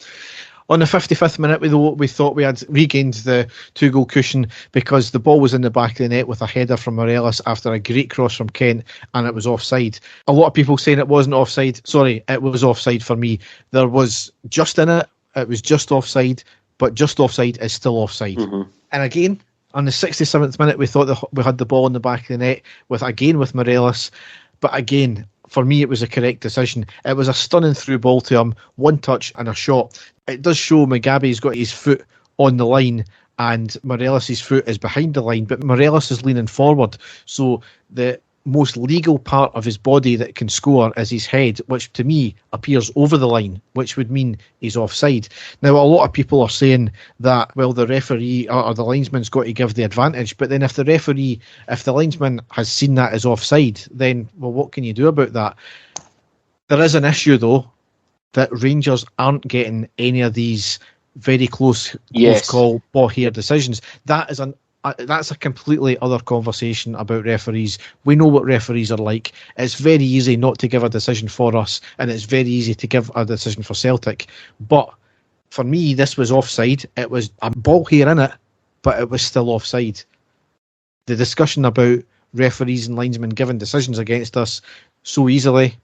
On the 55th minute, we thought we had regained the 2-goal cushion because the ball was in the back of the net with a header from Morelos after a great cross from Kent, and it was offside. A lot of people saying it wasn't offside. Sorry, it was offside for me. There was just in it. It was just offside, but just offside is still offside. Mm-hmm. And again, on the 67th minute, we thought that we had the ball in the back of the net with Morelos, but again, for me, it was a correct decision. It was a stunning through ball to him, one touch and a shot. It does show Mugabe's got his foot on the line and Morelos' foot is behind the line, but Morelos is leaning forward. So the most legal part of his body that can score is his head, which to me appears over the line, which would mean he's offside. Now, a lot of people are saying that, well, the referee or the linesman's got to give the advantage, but then if the linesman has seen that as offside, then, well, what can you do about that? There is an issue, though, that Rangers aren't getting any of these very close call ball here decisions. That's a completely other conversation about referees. We know what referees are like. It's very easy not to give a decision for us, and it's very easy to give a decision for Celtic. But for me, this was offside. It was a ball here in it, but it was still offside. The discussion about referees and linesmen giving decisions against us so easily,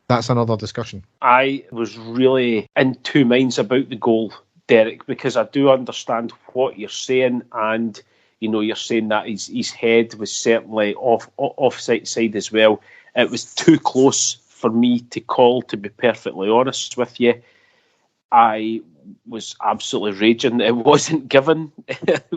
that's another discussion. I was really in two minds about the goal, Derek, because I do understand what you're saying, and you're saying that his head was certainly offside as well. It was too close for me to call, to be perfectly honest with you. I was absolutely raging. It wasn't given.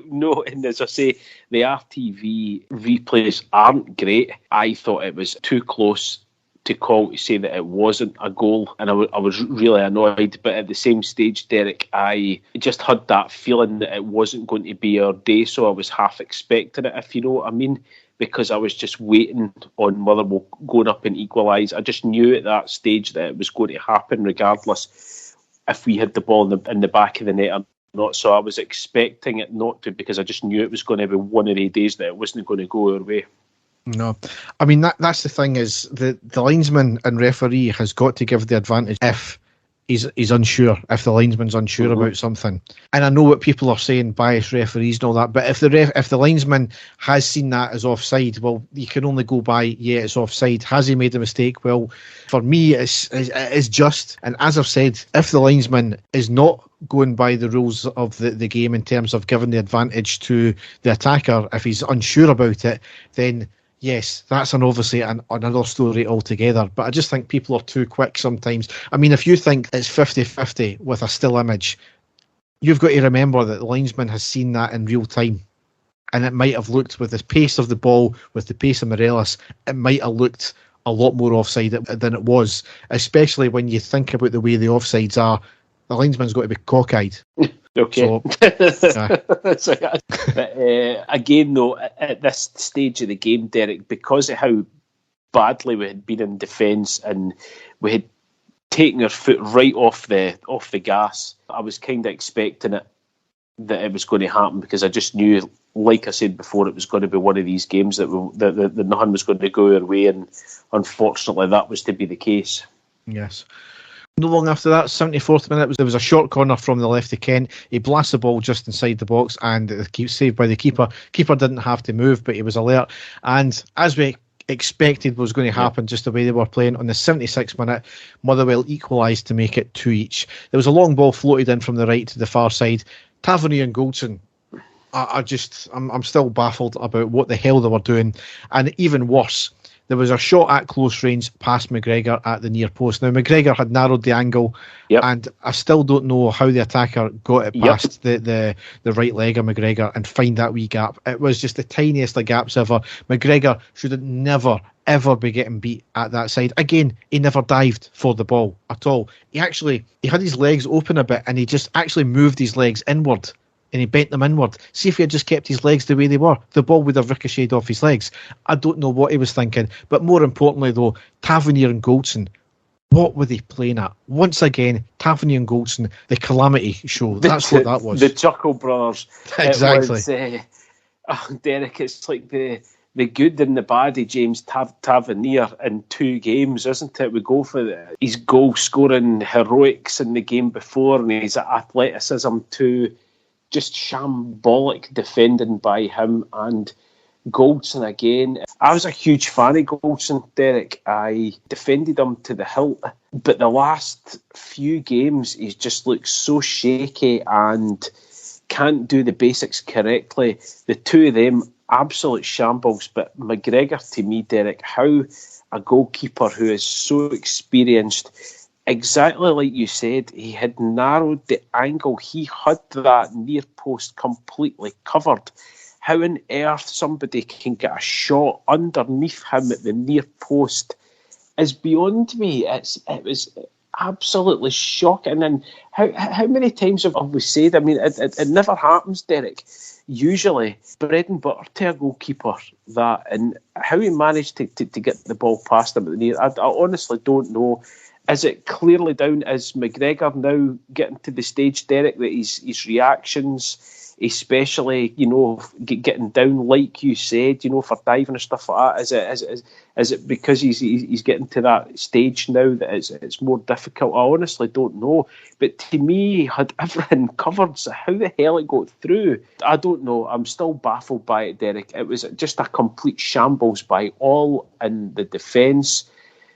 No, and as I say, the RTV replays aren't great. I thought it was too close to call to say that it wasn't a goal, and I was really annoyed. But at the same stage, Derek, I just had that feeling that it wasn't going to be our day, so I was half expecting it, if you know what I mean, because I was just waiting on Motherwell going up and equalise. I just knew at that stage that it was going to happen regardless if we had the ball in the back of the net or not. So I was expecting it not to, because I just knew it was going to be one of the days that it wasn't going to go our way. No, I mean, that's the thing, is the linesman and referee has got to give the advantage if he's unsure, if the linesman's unsure about something. And I know what people are saying, biased referees and all that, but if the linesman has seen that as offside, well, you can only go by, it's offside. Has he made a mistake? Well, for me, it's just, and as I've said, if the linesman is not going by the rules of the game in terms of giving the advantage to the attacker, if he's unsure about it, then yes, that's obviously another story altogether. But I just think people are too quick sometimes. I mean, if you think it's 50-50 with a still image, you've got to remember that the linesman has seen that in real time. And it might have looked, with the pace of the ball, with the pace of Morelos, it might have looked a lot more offside than it was, especially when you think about the way the offsides are. The linesman's got to be cockeyed. Okay. So, but again, though, at this stage of the game, Derek, because of how badly we had been in defence and we had taken our foot right off the gas, I was kind of expecting that it was going to happen, because I just knew, like I said before, it was going to be one of these games that nothing was going to go our way, and unfortunately that was to be the case. Yes. Not long after that, 74th minute, there was a short corner from the left of Kent. He blasts the ball just inside the box, and it saved by the keeper. Keeper didn't have to move, but he was alert. And as we expected was going to happen, just the way they were playing, on the 76th minute, Motherwell equalised to make it 2 each. There was a long ball floated in from the right to the far side. Tavernier and Goldson, I'm still baffled about what the hell they were doing. And even worse, there was a shot at close range past McGregor at the near post. Now, McGregor had narrowed the angle, and I still don't know how the attacker got it past the right leg of McGregor and find that wee gap. It was just the tiniest of gaps ever. McGregor should never, ever be getting beat at that side. Again, he never dived for the ball at all. He had his legs open a bit, and he just actually moved his legs inward. And he bent them inward. See if he had just kept his legs the way they were, the ball would have ricocheted off his legs. I don't know what he was thinking. But more importantly, though, Tavernier and Goldson, what were they playing at? Once again, Tavernier and Goldson, the calamity show. That's what that was. The Chuckle Brothers. Exactly. Derek, it's like the good and the bad of James Tavernier in 2 games, isn't it? We go for his goal-scoring heroics in the game before, and his athleticism too. Just shambolic defending by him. And Goldson again. I was a huge fan of Goldson, Derek. I defended him to the hilt. But the last few games, he's just looked so shaky and can't do the basics correctly. The two of them, absolute shambles. But McGregor, to me, Derek, how a goalkeeper who is so experienced, exactly like you said, he had narrowed the angle. He had that near post completely covered. How on earth somebody can get a shot underneath him at the near post is beyond me. It was absolutely shocking. And how many times have we said, I mean, it never happens, Derek. Usually, bread and butter to a goalkeeper, that, and how he managed to get the ball past him at the near, I honestly don't know. Is it clearly down as McGregor now getting to the stage, Derek, that his reactions, especially, getting down, like you said, for diving and stuff like that, is it because he's getting to that stage now that it's more difficult? I honestly don't know. But to me, he had everything covered, so how the hell it got through, I don't know. I'm still baffled by it, Derek. It was just a complete shambles by all in the defence.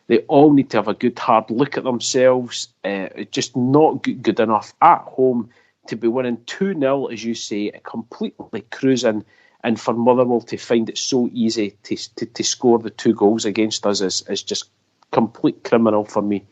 They all need to have a good hard look at themselves. Just not good enough at home to be winning 2-0, as you say, completely cruising, and for Motherwell to find it so easy to score the 2 goals against us is just complete criminal for me.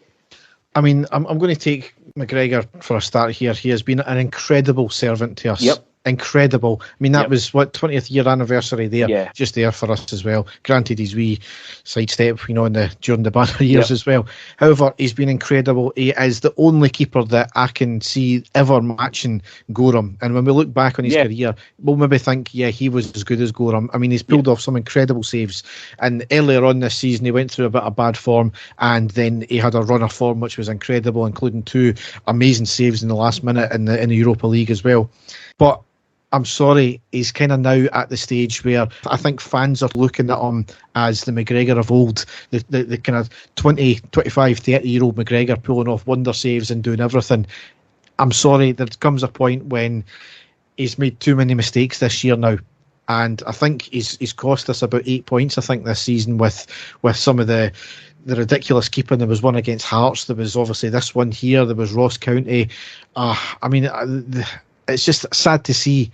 I mean, I'm going to take McGregor for a start here. He has been an incredible servant to us. Yep. Incredible. I mean, that was 20th year anniversary there, just there for us as well. Granted, his wee sidestep, during the banner years as well. However, he's been incredible. He is the only keeper that I can see ever matching Gorham. And when we look back on his career, we'll maybe think, he was as good as Gorham. I mean, he's pulled off some incredible saves. And earlier on this season, he went through a bit of bad form, and then he had a run of form which was incredible, including 2 amazing saves in the last minute in the Europa League as well. But I'm sorry, he's kind of now at the stage where I think fans are looking at him as the McGregor of old, the kind of 20, 25, 30-year-old McGregor pulling off wonder saves and doing everything. I'm sorry, there comes a point when he's made too many mistakes this year now. And I think he's cost us about 8 points, I think, this season with some of the ridiculous keeping. There was one against Hearts, there was obviously this one here, there was Ross County. It's just sad to see,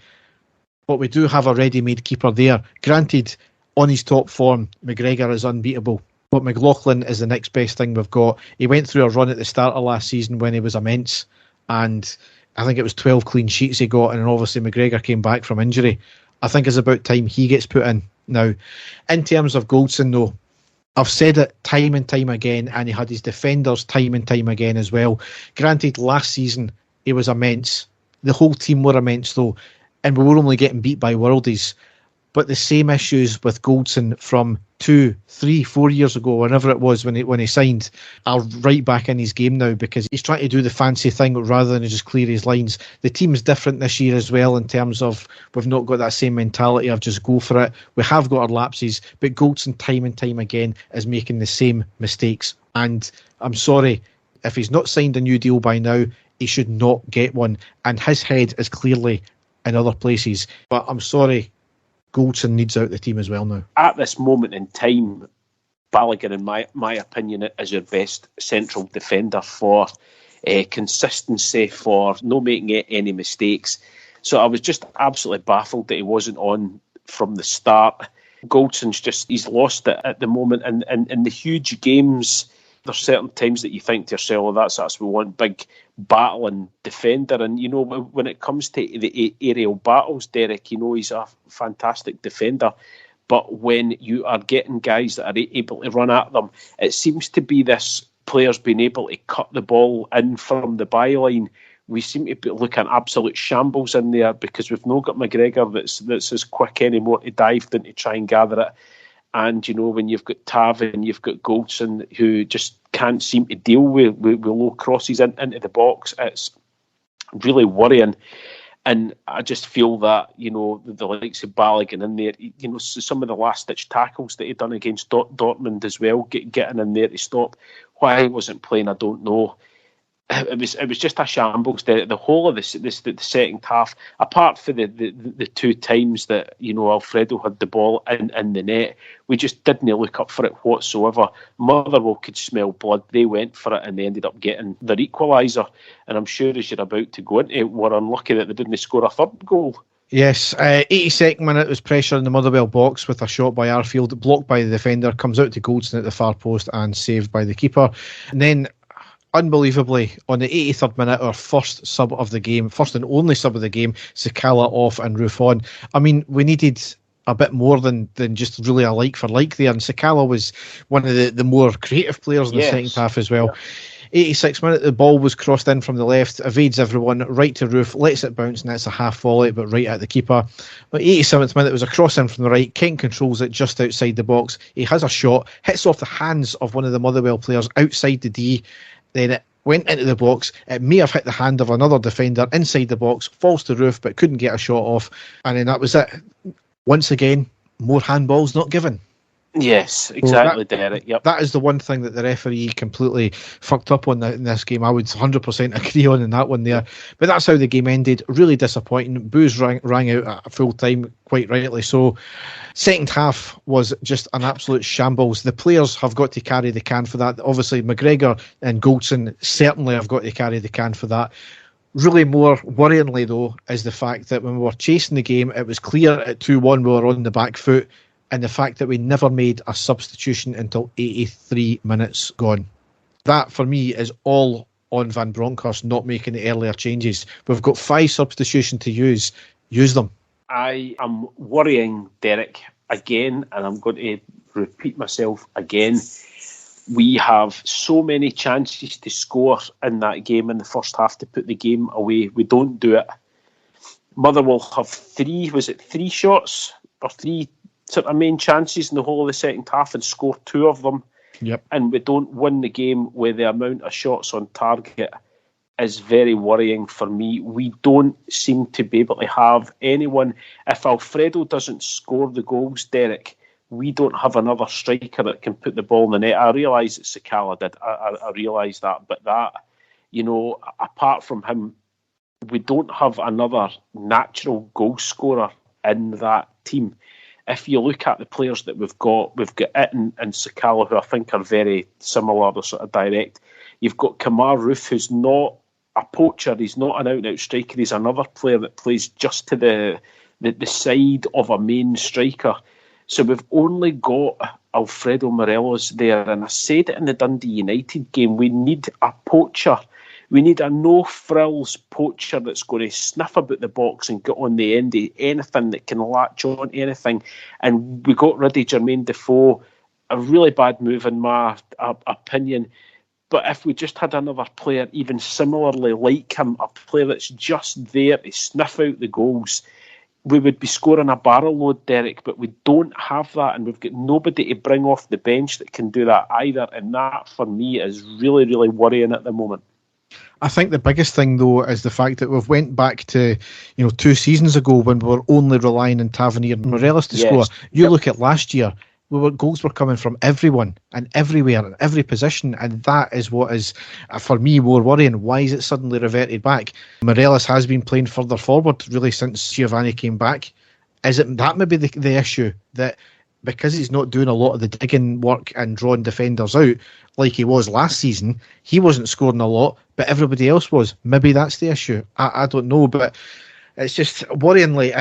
but we do have a ready-made keeper there. Granted, on his top form, McGregor is unbeatable, but McLaughlin is the next best thing we've got. He went through a run at the start of last season when he was immense, and I think it was 12 clean sheets he got, and obviously McGregor came back from injury. I think it's about time he gets put in now. In terms of Goldson, though, I've said it time and time again, and he had his defenders time and time again as well. Granted, last season he was immense. The whole team were immense though, and we were only getting beat by worldies. But the same issues with Goldson from 2, 3, 4 years ago, whenever it was when he signed, are right back in his game now, because he's trying to do the fancy thing rather than just clear his lines. The team's different this year as well in terms of we've not got that same mentality of just go for it. We have got our lapses, but Goldson time and time again is making the same mistakes. And I'm sorry, if he's not signed a new deal by now, he should not get one. And his head is clearly in other places. But I'm sorry, Goldson needs out the team as well now. At this moment in time, Balogun, in my opinion, is your best central defender for consistency, for not making any mistakes. So I was just absolutely baffled that he wasn't on from the start. Goldson's he's lost it at the moment. And in the huge games, there's certain times that you think to yourself, well, that's we want big battling defender. And, you know, when it comes to the aerial battles, Derek, you know, he's a fantastic defender. But when you are getting guys that are able to run at them, it seems to be this players being able to cut the ball in from the byline. We seem to be looking absolute shambles in there because we've not got McGregor that's as quick anymore to dive than to try and gather it. And, you know, when you've got Tav and you've got Goldson who just can't seem to deal with low crosses into the box, it's really worrying. And I just feel that, you know, the likes of Balogun in there, you know, some of the last-ditch tackles that he'd done against Dortmund as well, getting in there to stop. Why he wasn't playing, I don't know. It was just a shambles. The whole of the second half, apart from the two times that, you know, Alfredo had the ball in the net, we just didn't look up for it whatsoever. Motherwell could smell blood. They went for it and they ended up getting their equaliser. And I'm sure as you're about to go into it, we're unlucky that they didn't score a third goal. Yes, 82nd minute was pressure in the Motherwell box with a shot by Arfield, blocked by the defender, comes out to Goldson at the far post and saved by the keeper. And then, unbelievably, on the 83rd minute, our first sub of the game, first and only sub of the game, Sakala off and Roof on. I mean, we needed a bit more than just really a like for like there, and Sakala was one of the more creative players in the second half as well. Yeah. 86th minute, the ball was crossed in from the left, evades everyone, right to Roof, lets it bounce, and it's a half volley, but right at the keeper. But 87th minute, it was a cross in from the right. Kent controls it just outside the box. He has a shot, hits off the hands of one of the Motherwell players outside the D. Then it went into the box. It may have hit the hand of another defender inside the box, falls to Roof, but couldn't get a shot off. And then that was it. Once again, more handballs not given. Yes, exactly, Derek. Yep. That is the one thing that the referee completely fucked up on in this game. I would 100% agree on in that one there. But that's how the game ended. Really disappointing. Boos rang out at full time, quite rightly so. Second half was just an absolute shambles. The players have got to carry the can for that. Obviously, McGregor and Goldson certainly have got to carry the can for that. Really more worryingly, though, is the fact that when we were chasing the game, it was clear at 2-1 we were on the back foot. And the fact that we never made a substitution until 83 minutes gone. That, for me, is all on Van Bronckhorst not making the earlier changes. We've got 5 substitutions to use. Use them. I am worrying, Derek, again, and I'm going to repeat myself again. We have so many chances to score in that game in the first half to put the game away. We don't do it. Motherwell have 3 shots or 3 sort of main chances in the whole of the second half and score 2 of them. Yep. And we don't win the game with the amount of shots on target is very worrying for me. We don't seem to be able to have anyone. If Alfredo doesn't score the goals, Derek, we don't have another striker that can put the ball in the net. I realise that Sakala did. I realise that. But that, you know, apart from him, we don't have another natural goal scorer in that team. If you look at the players that we've got Itten and Sakala, who I think are very similar, they're sort of direct. You've got Kamar Roof, who's not a poacher, he's not an out-and-out striker, he's another player that plays just to the side of a main striker. So we've only got Alfredo Morelos there, and I said it in the Dundee United game, we need a poacher. We need a no-frills poacher that's going to sniff about the box and get on the end of anything that can latch on to anything. And we got rid of Jermaine Defoe a really bad move in my opinion. But if we just had another player even similarly like him, a player that's just there to sniff out the goals, we would be scoring a barrel load, Derek, but we don't have that, and we've got nobody to bring off the bench that can do that either, and that, for me, is really, really worrying at the moment. I think the biggest thing, though, is the fact that we've went back to 2 seasons ago when we were only relying on Tavernier and Morelos to score. You look at last year, goals were coming from everyone and everywhere and every position, and that is what is, for me, more worrying. Why is it suddenly reverted back? Morelos has been playing further forward really since Giovanni came back. Is it that maybe the issue, that because he's not doing a lot of the digging work and drawing defenders out like he was last season, he wasn't scoring a lot, but everybody else was? Maybe that's the issue. I don't know, but it's just worryingly,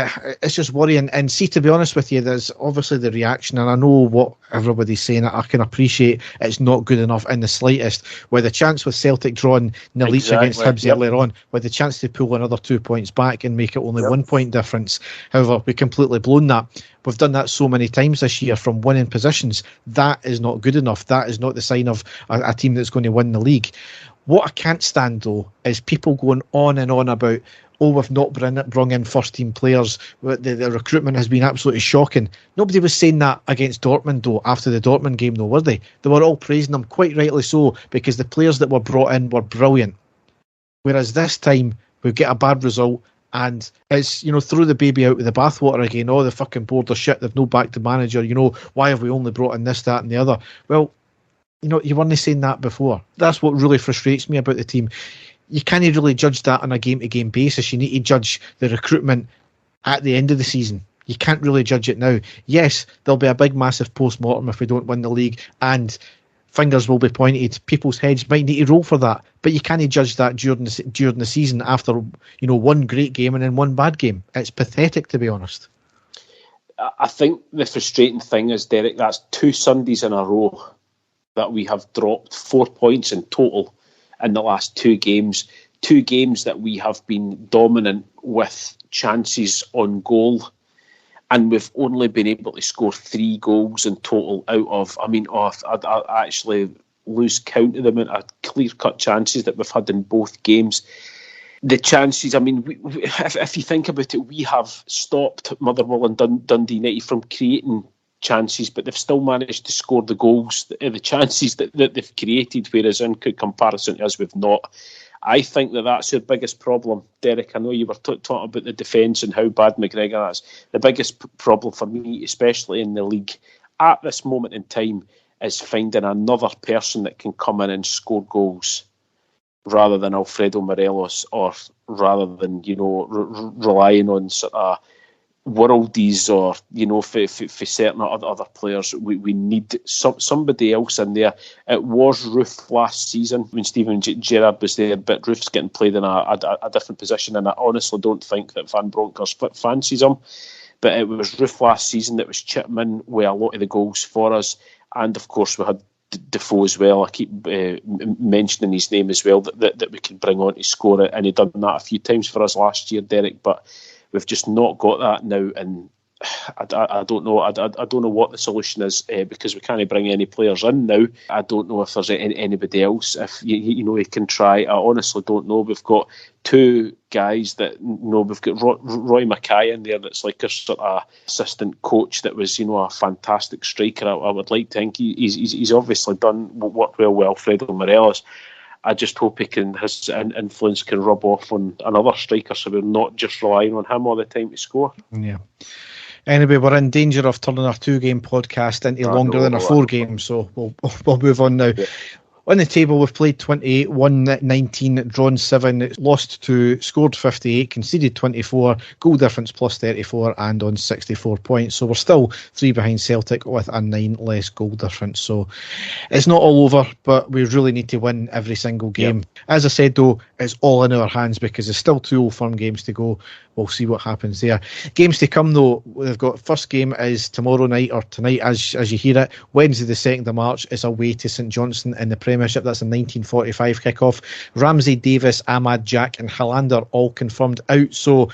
it's just worrying. And see, to be honest with you, there's obviously the reaction, and I know what everybody's saying. I can appreciate it's not good enough in the slightest. With the chance with Celtic drawing nil each against Hibs earlier on, with the chance to pull another 2 points back and make it only 1 point difference. However, we completely blown that. We've done that so many times this year from winning positions. That is not good enough. That is not the sign of a team that's going to win the league. What I can't stand, though, is people going on and on about, we've not brought in first-team players. The recruitment has been absolutely shocking. Nobody was saying that against Dortmund, though, after the Dortmund game, though, were they? They were all praising them, quite rightly so, because the players that were brought in were brilliant. Whereas this time, we get a bad result, and it's, throw the baby out with the bathwater again. Oh, the fucking board of shit, they've no back to manager. Why have we only brought in this, that, and the other? Well, you weren't saying that before. That's what really frustrates me about the team. You can't really judge that on a game-to-game basis. You need to judge the recruitment at the end of the season. You can't really judge it now. Yes, there'll be a big, massive post-mortem if we don't win the league, and fingers will be pointed. People's heads might need to roll for that, but you can't judge that during the season after one great game and then one bad game. It's pathetic, to be honest. I think the frustrating thing is, Derek, that's 2 Sundays in a row that we have dropped 4 points in total in the last 2 games. 2 games that we have been dominant with chances on goal, and we've only been able to score 3 goals in total out of, I actually lose count of the amount of clear-cut chances that we've had in both games. The chances, if you think about it, we have stopped Motherwell and Dundee United from creating chances, but they've still managed to score the goals, the chances that they've created, whereas in comparison to us, we've not. I think that's your biggest problem, Derek. I know you were talking about the defence and how bad McGregor is. The biggest problem for me, especially in the league at this moment in time, is finding another person that can come in and score goals rather than Alfredo Morelos, or rather than relying on sort of worldies or for certain other players. We need somebody else in there. It was Roof last season when Steven Gerrard was there, but Roof's getting played in a different position, and I honestly don't think that Van Bronckhorst fancies him. But it was Roof last season that was chipping in with a lot of the goals for us, and of course we had Defoe as well. I keep mentioning his name as well, that we can bring on to score it, and he'd done that a few times for us last year, Derek, but we've just not got that now, and I don't know. I don't know what the solution is, because we can't bring any players in now. I don't know if there's anybody else. If you can try. I honestly don't know. We've got 2 guys that we've got Roy Mackay in there. That's like a sort of assistant coach. That was a fantastic striker. I would like to think he's obviously worked well with Alfredo Morelos. I just hope his influence can rub off on another striker, so we're not just relying on him all the time to score. Yeah. Anyway, we're in danger of turning our 2-game podcast into longer than a 4-game, so we'll move on now. Yeah. On the table, we've played 28, won 19, drawn 7, lost 2, scored 58, conceded 24, goal difference plus 34, and on 64 points. So we're still 3 behind Celtic with a 9 less goal difference. So it's not all over, but we really need to win every single game. Yep. As I said, though, it's all in our hands because there's still 2 Old Firm games to go. We'll see what happens there. Games to come, though, we've got first game is tomorrow night, or tonight as you hear it, Wednesday the 2nd of March, is away to St Johnstone in the Premier Premiership. That's a 19:45 kickoff. Ramsey, Davis, Ahmad, Jack and Hilander all confirmed out. So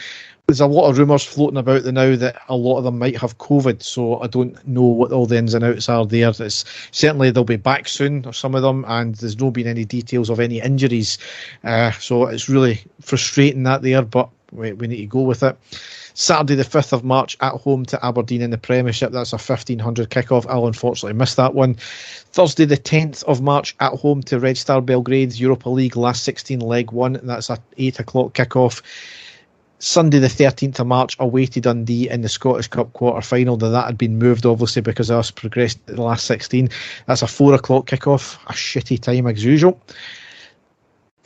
there's a lot of rumours floating about now that a lot of them might have COVID, so I don't know what all the ins and outs are there. Certainly they'll be back soon, or some of them, and there's not been any details of any injuries. So it's really frustrating that there, but we need to go with it. Saturday the 5th of March at home to Aberdeen in the Premiership. That's a 1500 kickoff. I'll unfortunately miss that one. Thursday the 10th of March at home to Red Star Belgrade, Europa League last 16 leg 1. That's a 8 o'clock kickoff. Sunday the 13th of March away to Dundee in the Scottish Cup quarter-final. Now that had been moved obviously because us progressed to the last 16. That's a 4 o'clock kickoff, a shitty time as usual.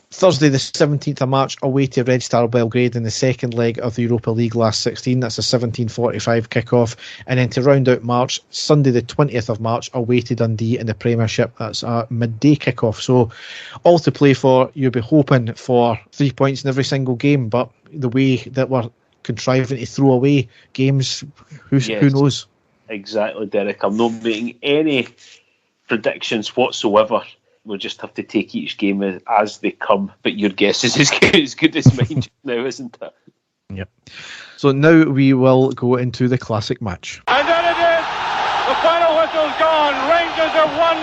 Thursday the 17th of March away to Red Star Belgrade in the second leg of the Europa League last 16. That's a 17:45 kickoff. And then to round out March, Sunday the 20th of March away to Dundee in the Premiership. That's a midday kickoff. So all to play for. You'll be hoping for 3 points in every single game, but the way that we're contriving to throw away games, who knows? Exactly, Derek. I'm not making any predictions whatsoever. We'll just have to take each game as they come. But your guess is as good as mine now, isn't it? Yep. So now we will go into the classic match. And there it is! The final whistle's gone. Rangers have won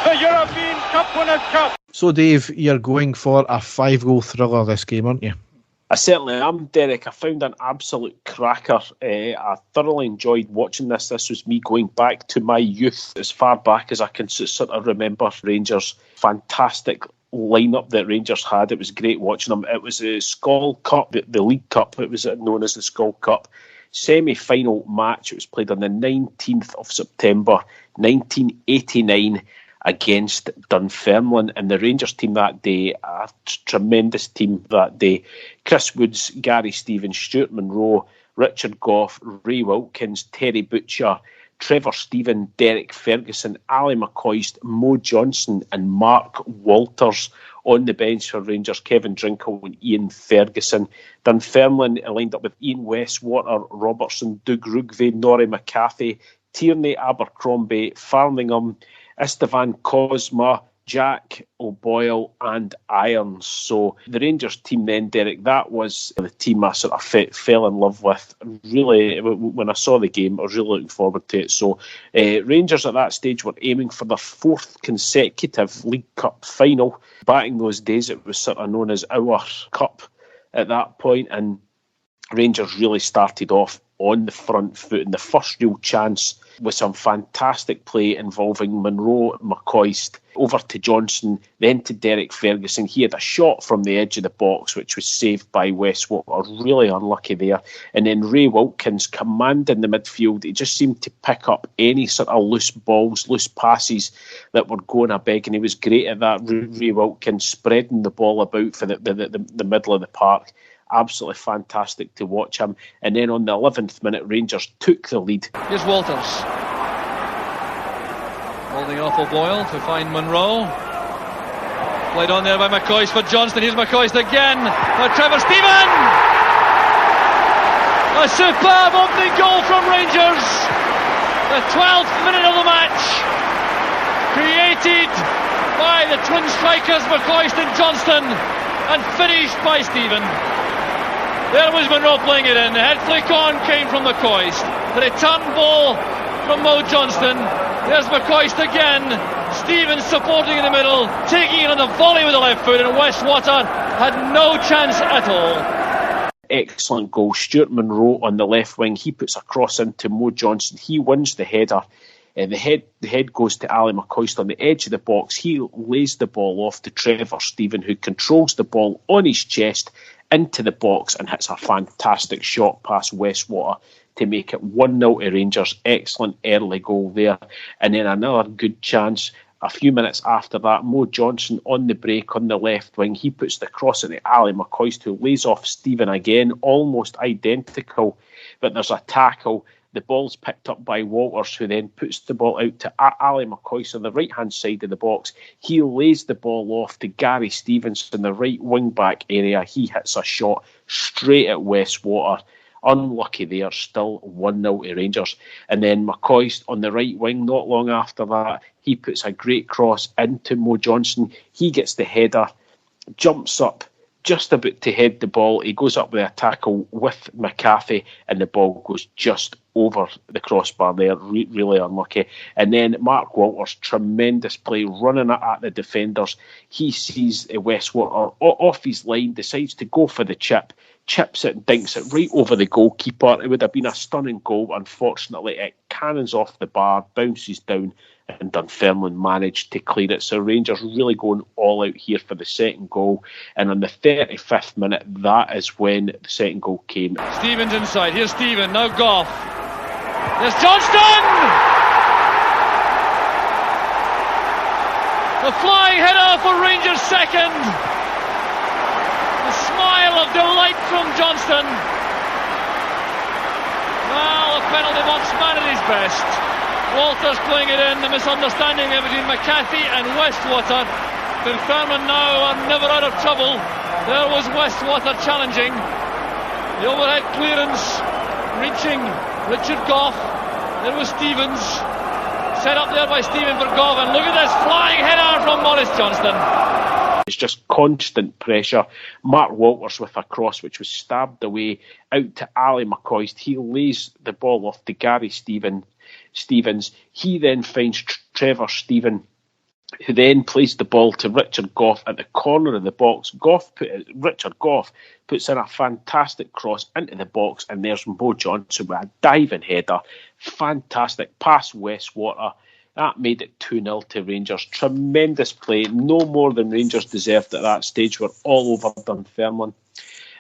the European Cup Winners' Cup. So Dave, you're going for a 5-goal thriller this game, aren't you? I certainly am, Derek. I found an absolute cracker. I thoroughly enjoyed watching this. This was me going back to my youth, as far back as I can sort of remember Rangers. Fantastic lineup that Rangers had. It was great watching them. It was a Skol Cup, the League Cup. It was known as the Skol Cup semi-final match. It was played on the 19th of September, 1989. Against Dunfermline, and the Rangers team that day, a tremendous team that day. Chris Woods, Gary Stevens, Stuart Monroe, Richard Gough, Ray Wilkins, Terry Butcher, Trevor Stephen, Derek Ferguson, Ali McCoist, Mo Johnson and Mark Walters. On the bench for Rangers, Kevin Drinkle and Ian Ferguson. Dunfermline lined up with Ian Westwater, Robertson, Doug Rugve, Norrie McCarthy, Tierney, Abercrombie, Farmingham, Estevan Cosma, Jack O'Boyle and Irons. So the Rangers team then, Derek, that was the team I sort of fell in love with. Really, when I saw the game, I was really looking forward to it. So Rangers at that stage were aiming for their 4th consecutive League Cup final. Back in those days, it was sort of known as our Cup at that point, and Rangers really started off on the front foot, and the first real chance with some fantastic play involving Monroe, McCoist, over to Johnson, then to Derek Ferguson. He had a shot from the edge of the box, which was saved by Westwater. Really unlucky there. And then Ray Wilkins commanding the midfield. He just seemed to pick up any sort of loose balls, loose passes that were going a beg, and he was great at that. Ray Wilkins spreading the ball about for the middle of the park. Absolutely fantastic to watch him. And then on the 11th minute, Rangers took the lead. Here's Walters. Holding off O'Boyle to find Monroe. Played on there by McCoist for Johnston. Here's McCoist again for Trevor Stephen. A superb opening goal from Rangers. The 12th minute of the match. Created by the twin strikers McCoist and Johnston and finished by Stephen. There was Monroe playing it in. The head flick on came from McCoist. The return ball from Mo Johnston. There's McCoist again. Stevens supporting in the middle, taking it on the volley with the left foot, and Westwater had no chance at all. Excellent goal. Stuart Monroe on the left wing. He puts a cross into Mo Johnson. He wins the header. The head goes to Ali McCoist on the edge of the box. He lays the ball off to Trevor Stephen, who controls the ball on his chest into the box and hits a fantastic shot past Westwater to make it 1-0 to Rangers. Excellent early goal there. And then another good chance a few minutes after that. Mo Johnson on the break on the left wing. He puts the cross into Ali McCoist, who lays off Stephen again, almost identical. But there's a tackle. The ball's picked up by Walters, who then puts the ball out to Ali McCoist on the right-hand side of the box. He lays the ball off to Gary Stevens in the right wing-back area. He hits a shot straight at Westwater. Unlucky there, still 1-0 to Rangers. And then McCoist on the right wing, not long after that, he puts a great cross into Mo Johnston. He gets the header, jumps up, just about to head the ball. He goes up with a tackle with McCarthy, and the ball goes just over the crossbar there. Really unlucky. And then Mark Walters, tremendous play, running at the defenders. He sees Westwater off his line, decides to go for the chip, chips it, dinks it right over the goalkeeper. It would have been a stunning goal. Unfortunately, it cannons off the bar, bounces down, and Dunfermline managed to clear it. So Rangers really going all out here for the second goal. And on the 35th minute, that is when the second goal came. Stevens inside. Here's Stephen. Now Goff. There's Johnston! The flying header for Rangers' second. The smile of delight from Johnston. Well, the penalty box man at his best. Walters playing it in, the misunderstanding there between McCarthy and Westwater. Dunfermline now are never out of trouble. There was Westwater challenging. The overhead clearance, reaching Richard Goff. There was Stevens. Set up there by Stephen for Goff. And look at this flying header from Maurice Johnston. It's just constant pressure. Mark Walters with a cross which was stabbed away out to Ali McCoist. He lays the ball off to Gary Stevens. He then finds Trevor Stephen, who then plays the ball to Richard Goff at the corner of the box. Richard Goff puts in a fantastic cross into the box, and there's Mo Johnston with a diving header. Fantastic pass Westwater. That made it 2-0 to Rangers. Tremendous play. No more than Rangers deserved at that stage. We're all over Dunfermline.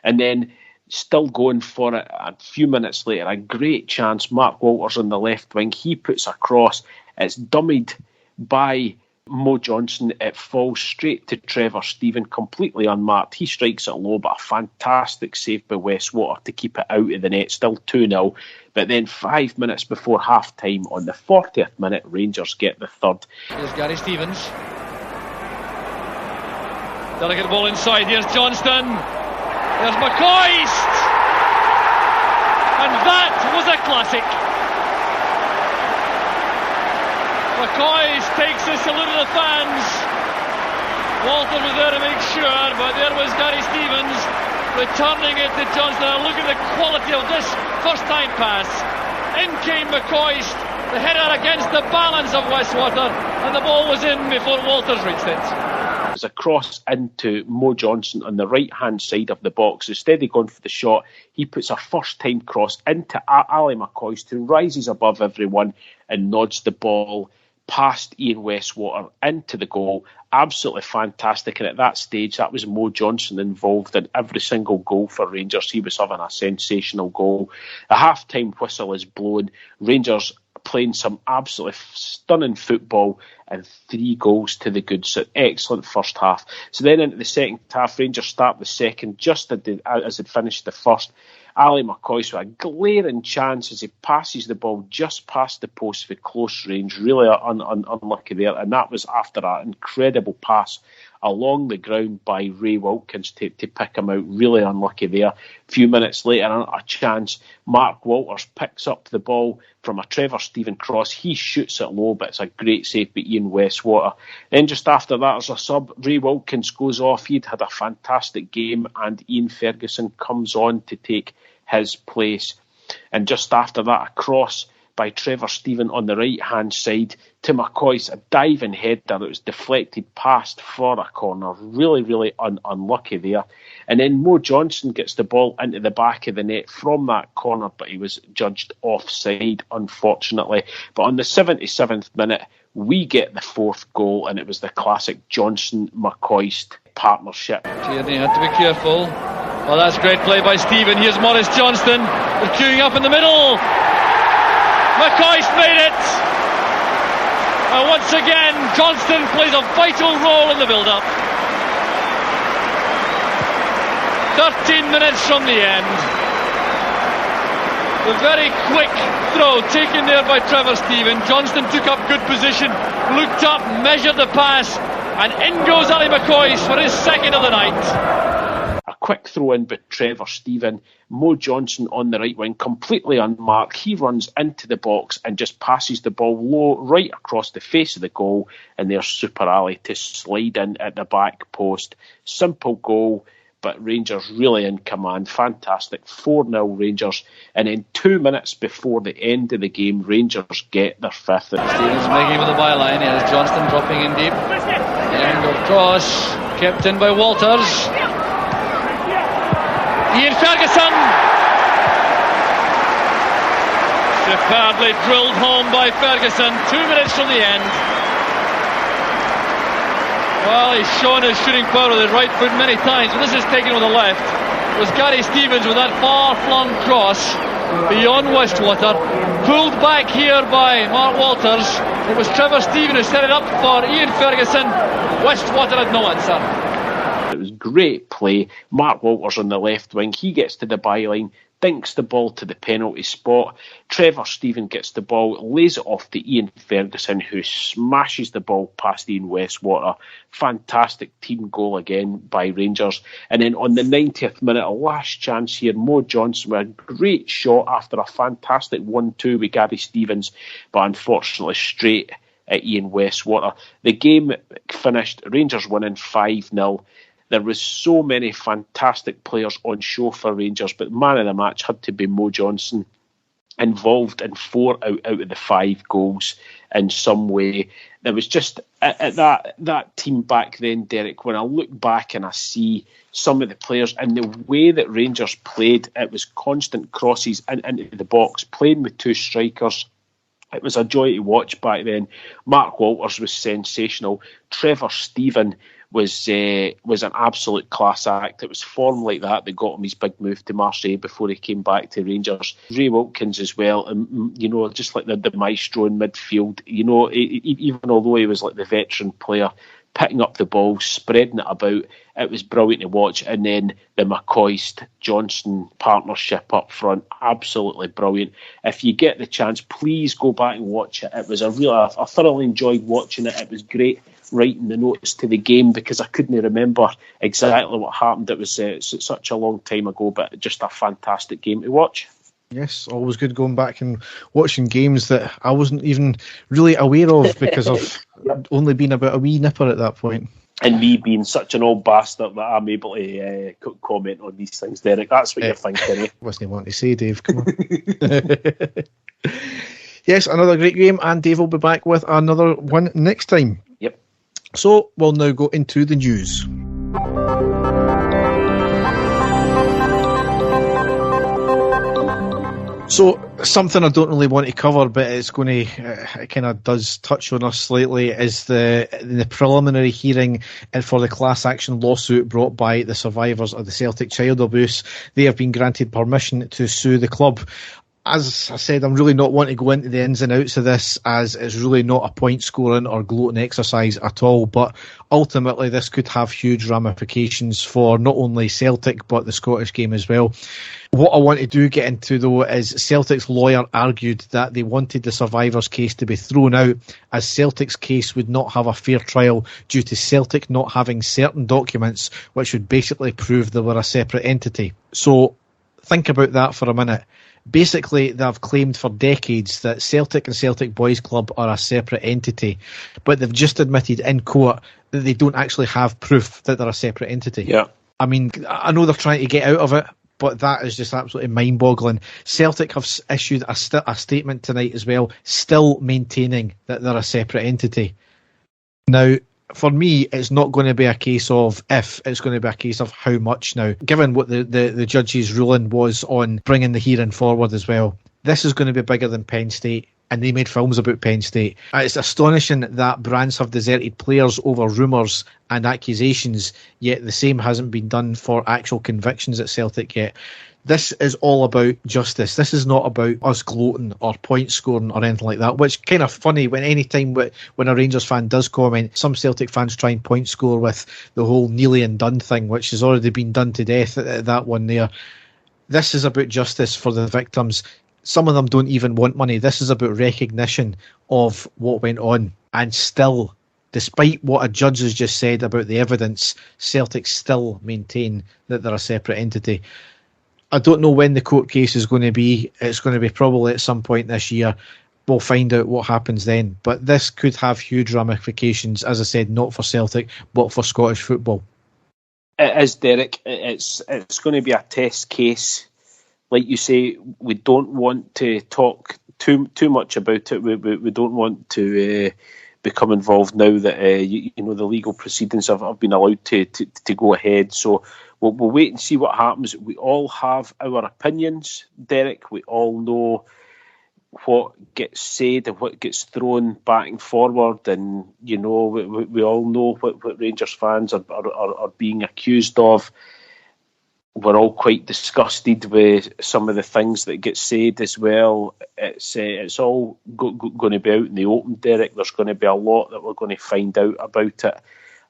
And then still going for it a few minutes later, a great chance. Mark Walters on the left wing. He puts a cross. It's dummied by Mo Johnston. It falls straight to Trevor Stephen, completely unmarked. He strikes it low, but a fantastic save by Westwater to keep it out of the net. Still 2-0. But then 5 minutes before half-time, on the 40th minute, Rangers get the third. Here's Gary Stevens. Delicate ball inside. Here's Johnston. There's McCoist. And that was a classic. McCoist takes a salute of the fans. Walter was there to make sure, but there was Gary Stevens returning it to Johnston. And look at the quality of this first-time pass. In came McCoist, the header against the balance of Westwater, and the ball was in before Walters reached it. There's a cross into Mo Johnston on the right-hand side of the box. Instead of going for the shot, he puts a first-time cross into Ali McCoist, who rises above everyone and nods the ball past Ian Westwater into the goal. Absolutely fantastic. And at that stage, that was Mo Johnston involved in every single goal for Rangers. He was having a sensational goal. The half-time whistle is blown. Rangers playing some absolutely stunning football and 3 goals to the good. So excellent first half. So then into the second half, Rangers start the second just as it finished the first. Ali McCoist with a glaring chance as he passes the ball just past the post for close range. Really unlucky there. And that was after an incredible pass along the ground by Ray Wilkins to pick him out. Really unlucky there. A few minutes later, a chance. Mark Walters picks up the ball from a Trevor Stephen cross. He shoots it low, but it's a great save by Ian Westwater. Then just after that, as a sub, Ray Wilkins goes off. He'd had a fantastic game, and Ian Ferguson comes on to take his place. And just after that, a cross by Trevor Stephen on the right-hand side to McCoist, a diving header that was deflected past for a corner. Really, really unlucky there. And then Mo Johnston gets the ball into the back of the net from that corner, but he was judged offside, unfortunately. But on the 77th minute, we get the 4th goal, and it was the classic Johnson-McCoist partnership. Tierney had to be careful. Well, that's great play by Stephen. Here's Maurice Johnston. They're queuing up in the middle. McCoist made it. And once again, Johnston plays a vital role in the build-up. 13 minutes from the end. The very quick throw taken there by Trevor Stephen. Johnston took up good position, looked up, measured the pass, and in goes Ali McCoist for his second of the night. A quick throw in by Trevor Stephen. Mo Johnson on the right wing, completely unmarked. He runs into the box and just passes the ball low right across the face of the goal. And there's Super Ali to slide in at the back post. Simple goal, but Rangers really in command. Fantastic. 4-0 Rangers. And then 2 minutes before the end of the game, Rangers get their fifth. Stevens making with the byline. Here's Johnston dropping in deep. Angle cross, kept in by Walters. Ian Ferguson. Superbly drilled home by Ferguson. 2 minutes from the end. Well, he's shown his shooting power with his right foot many times, but this is taken with the left. It was Gary Stevens with that far-flung cross beyond Westwater, pulled back here by Mark Walters. It was Trevor Stephen who set it up for Ian Ferguson. Westwater had no answer. It was great play. Mark Walters on the left wing. He gets to the byline, dinks the ball to the penalty spot. Trevor Stephen gets the ball, lays it off to Ian Ferguson, who smashes the ball past Ian Westwater. Fantastic team goal again by Rangers. And then on the 90th minute, a last chance here, Mo Johnson with a great shot after a fantastic 1-2 with Gary Stevens, but unfortunately straight at Ian Westwater. The game finished, Rangers winning 5-0. There was so many fantastic players on show for Rangers, but man of the match had to be Mo Johnson, involved in 4 out of the 5 goals in some way. There was just at that team back then, Derek, when I look back and I see some of the players and the way that Rangers played, it was constant crosses into the box, playing with 2 strikers. It was a joy to watch back then. Mark Walters was sensational. Trevor Stephen was an absolute class act. It was form like that got him his big move to Marseille before he came back to Rangers. Ray Wilkins as well, and just like the maestro in midfield. Even although he was like the veteran player, picking up the ball, spreading it about, it was brilliant to watch. And then the McCoist-Johnson partnership up front, absolutely brilliant. If you get the chance, please go back and watch it. It was I thoroughly enjoyed watching it. It was great writing the notes to the game because I couldn't remember exactly what happened. It was such a long time ago, but just a fantastic game to watch. Yes, always good going back and watching games that I wasn't even really aware of because of only being about a wee nipper at that point. And me being such an old bastard that I'm able to comment on these things, Derek. That's what you're thinking, eh? Wasn't wanting to say, Dave. Come on. Yes, another great game, and Dave will be back with another one next time. Yep. So we'll now go into the news. So something I don't really want to cover, but it's going to it kind of does touch on us slightly, is the preliminary hearing for the class action lawsuit brought by the survivors of the Celtic child abuse. They have been granted permission to sue the club. As I said, I'm really not wanting to go into the ins and outs of this, as it's really not a point scoring or gloating exercise at all, but ultimately this could have huge ramifications for not only Celtic but the Scottish game as well. What I want to get into though is Celtic's lawyer argued that they wanted the survivors' case to be thrown out, as Celtic's case would not have a fair trial due to Celtic not having certain documents which would basically prove they were a separate entity. So think about that for a minute. Basically, they've claimed for decades that Celtic and Celtic Boys Club are a separate entity, but they've just admitted in court that they don't actually have proof that they're a separate entity. Yeah. I mean, I know they're trying to get out of it, but that is just absolutely mind-boggling. Celtic have issued a statement tonight as well, still maintaining that they're a separate entity. Now, for me, it's not going to be a case of if, it's going to be a case of how much now. Given what the judge's ruling was on bringing the hearing forward as well, this is going to be bigger than Penn State, and they made films about Penn State. It's astonishing that brands have deserted players over rumours and accusations, yet the same hasn't been done for actual convictions at Celtic yet. This is all about justice. This is not about us gloating or point scoring or anything like that, which kind of funny when any time when a Rangers fan does comment, some Celtic fans try and point score with the whole Neely and Dunn thing, which has already been done to death at that one there. This is about justice for the victims. Some of them don't even want money. This is about recognition of what went on, and still despite what a judge has just said about the evidence, Celtic still maintain that they're a separate entity. I don't know when the court case is going to be. It's going to be probably at some point this year. We'll find out what happens then. But this could have huge ramifications, as I said, not for Celtic, but for Scottish football. It is, Derek. It's going to be a test case. Like you say, we don't want to talk too much about it. We don't want to become involved now that the legal proceedings have been allowed to go ahead. So we'll wait and see what happens. We all have our opinions, Derek. We all know what gets said and what gets thrown back and forward, and we all know what Rangers fans are being accused of. We're all quite disgusted with some of the things that get said as well. It's all going to be out in the open, Derek. There's going to be a lot that we're going to find out about it,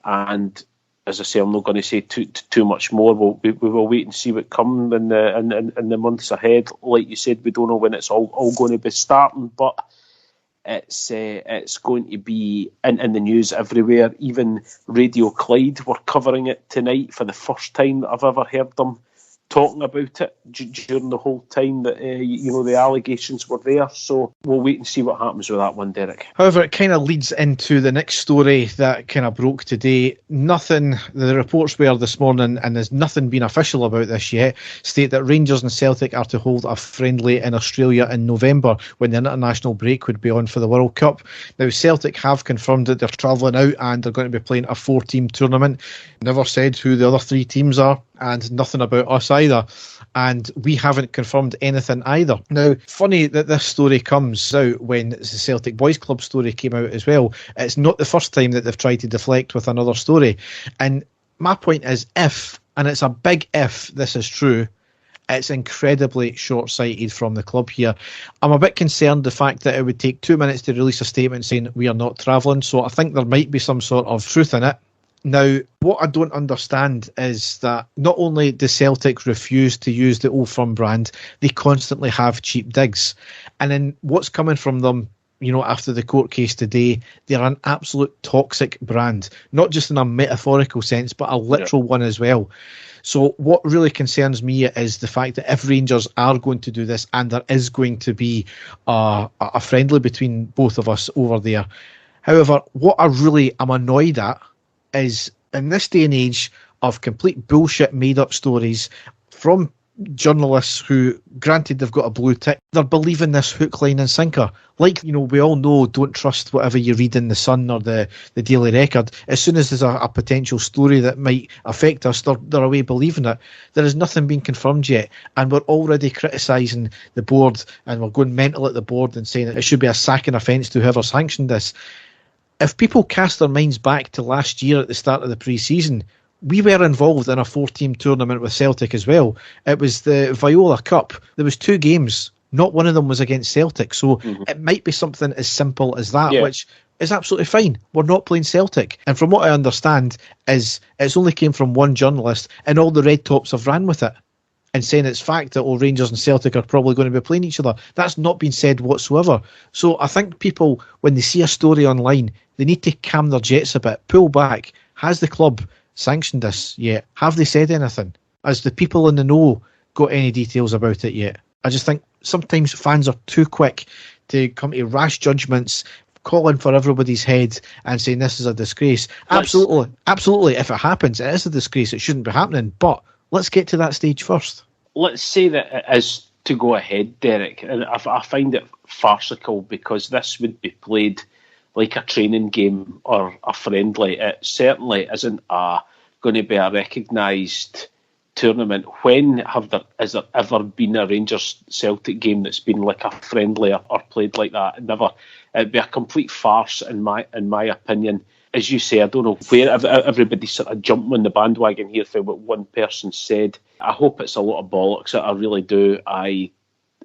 and as I say, I'm not going to say too much more. We will wait and see what comes in the months ahead. Like you said, we don't know when it's all going to be starting, but it's going to be in the news everywhere. Even Radio Clyde were covering it tonight for the first time that I've ever heard them talking about it during the whole time that the allegations were there. So we'll wait and see what happens with that one, Derek. However, it kind of leads into the next story that kind of broke today. The reports were this morning, and there's nothing been official about this yet, state that Rangers and Celtic are to hold a friendly in Australia in November when the international break would be on for the World Cup. Now, Celtic have confirmed that they're travelling out and they're going to be playing a 4-team tournament. Never said who the other 3 teams are, and nothing about us either. And we haven't confirmed anything either. Now, funny that this story comes out when the Celtic Boys Club story came out as well. It's not the first time that they've tried to deflect with another story. And my point is, if, and it's a big if this is true, it's incredibly short-sighted from the club here. I'm a bit concerned the fact that it would take 2 minutes to release a statement saying we are not travelling. So I think there might be some sort of truth in it. Now, what I don't understand is that not only do Celtic refuse to use the Old Firm brand, they constantly have cheap digs. And then what's coming from them, after the court case today, they're an absolute toxic brand, not just in a metaphorical sense, but a literal one as well. So what really concerns me is the fact that if Rangers are going to do this, and there is going to be a friendly between both of us over there. However, what I really am annoyed at is in this day and age of complete bullshit made up stories from journalists who, granted they've got a blue tick, they're believing this hook, line and sinker. Like, we all know, don't trust whatever you read in the Sun or the Daily Record. As soon as there's a potential story that might affect us, they're away believing it. There is nothing being confirmed yet, and we're already criticising the board, and we're going mental at the board and saying that it should be a sacking offence to whoever sanctioned this. If people cast their minds back to last year at the start of the pre-season, we were involved in a 4-team tournament with Celtic as well. It was the Viola Cup. There was 2 games. Not one of them was against Celtic. So it might be something as simple as that, which is absolutely fine. We're not playing Celtic. And from what I understand, is it's only came from one journalist, and all the red tops have ran with it and saying it's fact that all Rangers and Celtic are probably going to be playing each other. That's not been said whatsoever. So I think people, when they see a story online, they need to calm their jets a bit, pull back. Has the club sanctioned this yet? Have they said anything? Has the people in the know got any details about it yet? I just think sometimes fans are too quick to come to rash judgments, calling for everybody's head and saying this is a disgrace. Absolutely. If it happens, it is a disgrace. It shouldn't be happening. But let's get to that stage first. Let's say that it is to go ahead, Derek. And I find it farcical because this would be played like a training game or a friendly. It certainly isn't going to be a recognised tournament. When has there ever been a Rangers-Celtic game that's been like a friendly or played like that? Never. It'd be a complete farce in my opinion. As you say, I don't know where everybody's sort of jumping on the bandwagon here for what one person said. I hope it's a lot of bollocks. I really do.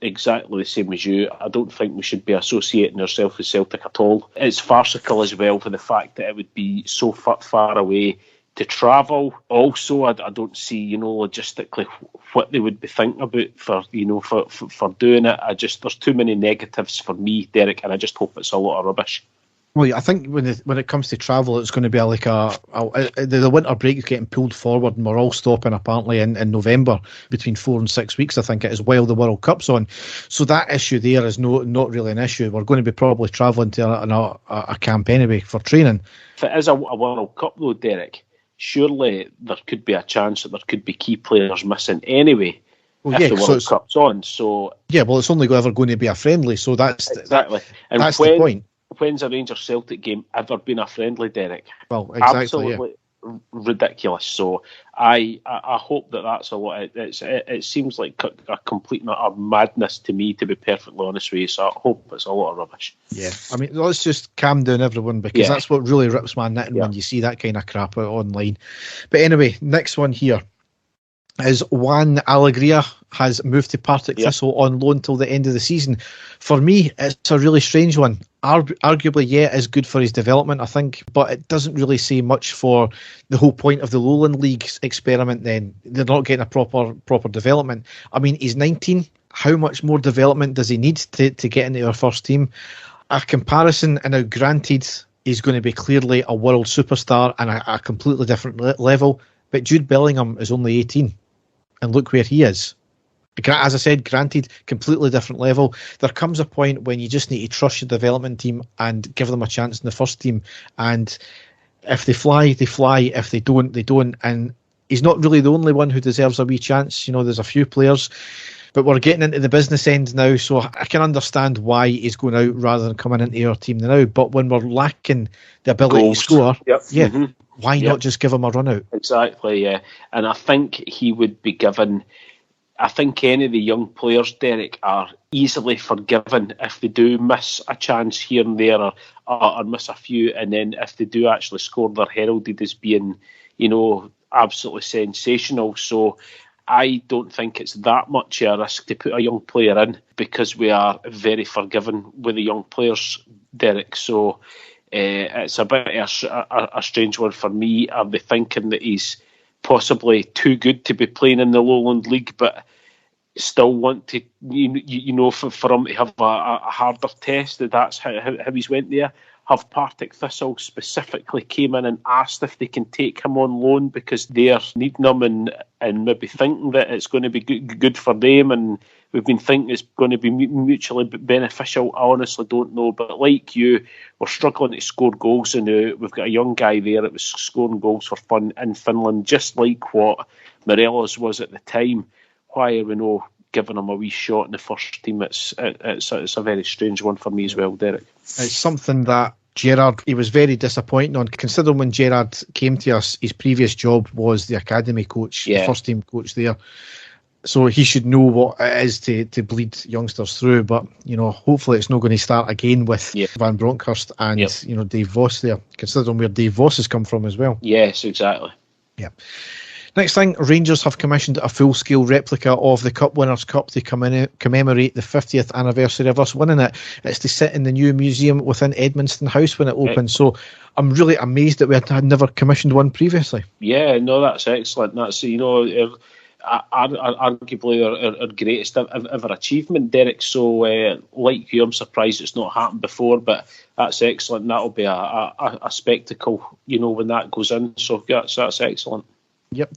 Exactly the same as you. I don't think we should be associating ourselves with Celtic at all. It's farcical as well for the fact that it would be so far away to travel. Also, I don't see, logistically what they would be thinking about for doing it. There's too many negatives for me, Derek, and I just hope it's a lot of rubbish. Well, yeah, I think when it comes to travel, it's going to be the winter break is getting pulled forward, and we're all stopping apparently in November between 4 and 6 weeks. I think it is while the World Cup's on. So that issue there is not really an issue. We're going to be probably travelling to a camp anyway for training. If it is a World Cup though, Derek, surely there could be a chance that there could be key players missing anyway. Well, if the World Cup's on. So yeah, well, it's only ever going to be a friendly. So that's exactly. And that's the point. When's a Rangers-Celtic game ever been a friendly, Derek? Well, exactly. Absolutely ridiculous. So I hope that's a lot. It seems like a complete and utter madness to me, to be perfectly honest with you. So I hope it's a lot of rubbish. Yeah, I mean, let's just calm down, everyone, because that's what really rips my knitting when you see that kind of crap out online. But anyway, next one here is Juan Alegria has moved to Partick Thistle on loan till the end of the season. For me, it's a really strange one. Arguably, it's good for his development, I think, but it doesn't really say much for the whole point of the Lowland League's experiment then. They're not getting a proper development. I mean, he's 19. How much more development does he need to get into our first team? A comparison, and now granted, he's going to be clearly a world superstar and a completely different level, but Jude Bellingham is only 18. And look where he is. As I said, granted, completely different level. There comes a point when you just need to trust your development team and give them a chance in the first team. And if they fly, they fly. If they don't, they don't. And he's not really the only one who deserves a wee chance. You know, there's a few players. But we're getting into the business end now, so I can understand why he's going out rather than coming into our team now. But when we're lacking the ability to score, why not just give him a run out? Exactly, yeah. And I think he would be given... I think any of the young players, Derek, are easily forgiven if they do miss a chance here and there or miss a few, and then if they do actually score, they're heralded as being, absolutely sensational. So I don't think it's that much a risk to put a young player in, because we are very forgiving with the young players, Derek. So it's a bit a strange one for me. Are they thinking that he's possibly too good to be playing in the Lowland League, but still want to, for him to have a harder test? That's how he's went there. Have Partick Thistle specifically came in and asked if they can take him on loan because they're needing him and maybe thinking that it's going to be good for them, and we've been thinking it's going to be mutually beneficial? I honestly don't know, but like you, we're struggling to score goals, and we've got a young guy there that was scoring goals for fun in Finland, just like what Morelos was at the time. Why are we not giving him a wee shot in the first team? It's a very strange one for me as well, Derek. It's something that Gerrard, he was very disappointing on, considering when Gerrard came to us, his previous job was the academy coach, the first team coach there. So he should know what it is to bleed youngsters through. But, hopefully it's not going to start again with Van Bronckhorst and, Dave Voss there, considering where Dave Voss has come from as well. Yes, exactly. Yeah. Next thing, Rangers have commissioned a full-scale replica of the Cup Winners' Cup to commemorate the 50th anniversary of us winning it. It's to sit in the new museum within Edmonton House when it opens. So I'm really amazed that we had never commissioned one previously. Yeah, no, that's excellent. That's, arguably our greatest ever achievement, Derek. So, like you, I'm surprised it's not happened before, but that's excellent. That'll be a spectacle, when that goes in. So that's excellent. Yep.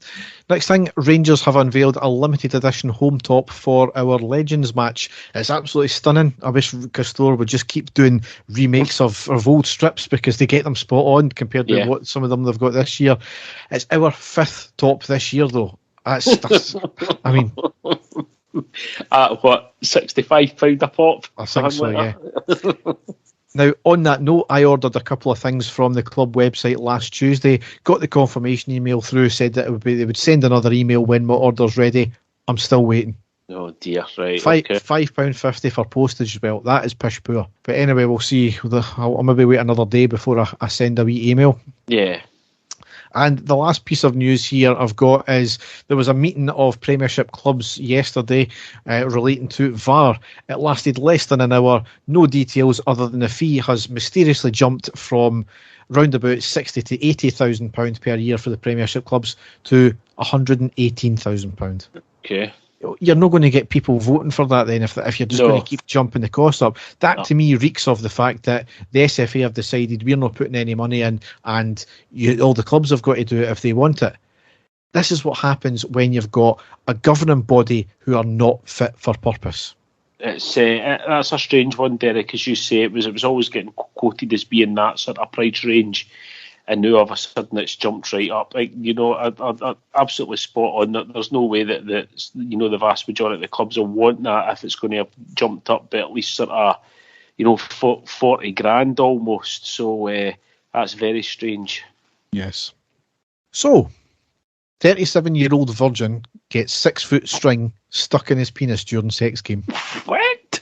Next thing, Rangers have unveiled a limited edition home top for our Legends match. It's absolutely stunning. I wish Castore would just keep doing remakes of old strips, because they get them spot on compared to what some of them they've got this year. It's our 5th top this year, though. That's I mean... At what, £65 a pop? I think so, yeah. Now, on that note, I ordered a couple of things from the club website last Tuesday, got the confirmation email through, said that they would send another email when my order's ready. I'm still waiting. Oh dear, right. £5.50 for postage. Well, that is pish poor. But anyway, we'll see. I'll maybe wait another day before I send a wee email. Yeah. And the last piece of news here I've got is there was a meeting of Premiership clubs yesterday relating to VAR. It lasted less than an hour. No details other than the fee has mysteriously jumped from round about £60,000 to £80,000 per year for the Premiership clubs to £118,000. Okay. you're not going to get people voting for that then if you're just going to keep jumping the cost up. That to me reeks of the fact that the SFA have decided we're not putting any money in, and all the clubs have got to do it if they want it. This is what happens when you've got a governing body who are not fit for purpose. That's a strange one, Derek. As you say, it was always getting quoted as being that sort of price range, and now all of a sudden it's jumped right up. Like, I absolutely spot on. There's no way that the vast majority of the clubs will want that if it's going to have jumped up by at least sort of 40 grand almost. So that's very strange. Yes. So, 37-year-old virgin gets 6-foot string stuck in his penis during sex game. What?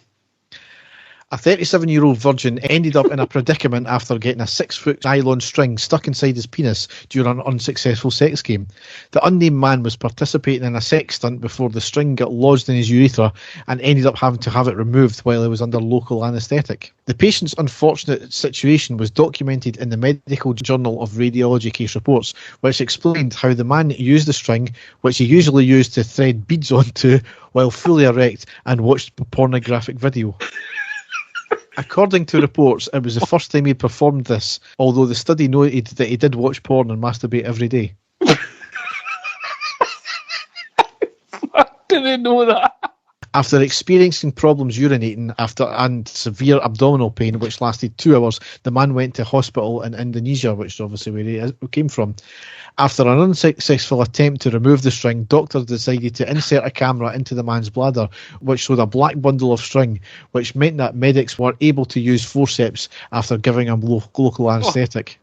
A 37-year-old virgin ended up in a predicament after getting a 6-foot nylon string stuck inside his penis during an unsuccessful sex game. The unnamed man was participating in a sex stunt before the string got lodged in his urethra and ended up having to have it removed while he was under local anaesthetic. The patient's unfortunate situation was documented in the Medical Journal of Radiology case reports, which explained how the man used the string, which he usually used to thread beads onto, while fully erect and watched pornographic video. According to reports, it was the first time he performed this, although the study noted that he did watch porn and masturbate every day. Fuck, do they know that? After experiencing problems urinating and severe abdominal pain, which lasted 2 hours, the man went to hospital in Indonesia, which is obviously where he came from. After an unsuccessful attempt to remove the string, doctors decided to insert a camera into the man's bladder, which showed a black bundle of string, which meant that medics were able to use forceps after giving him local anaesthetic.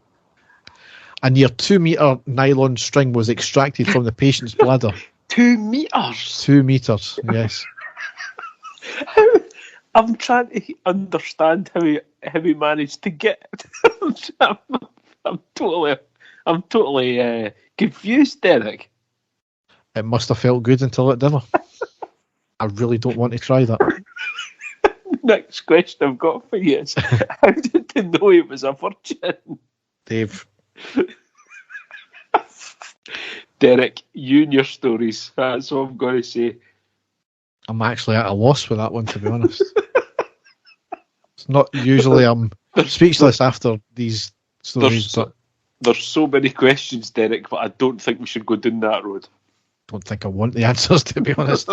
A near 2-metre nylon string was extracted from the patient's bladder. 2 meters? 2 metres, yes. I'm trying to understand how he managed to get it. I'm totally confused, Derek. It must have felt good until it didn't. I really don't want to try that. Next question I've got for you is, how did they know he was a virgin? Dave. Derek, you and your stories. That's what I'm going to say. I'm actually at a loss with that one, to be honest. It's not usually I'm speechless after these stories. There's so many questions, Derek, but I don't think we should go down that road. Don't think I want the answers, to be honest.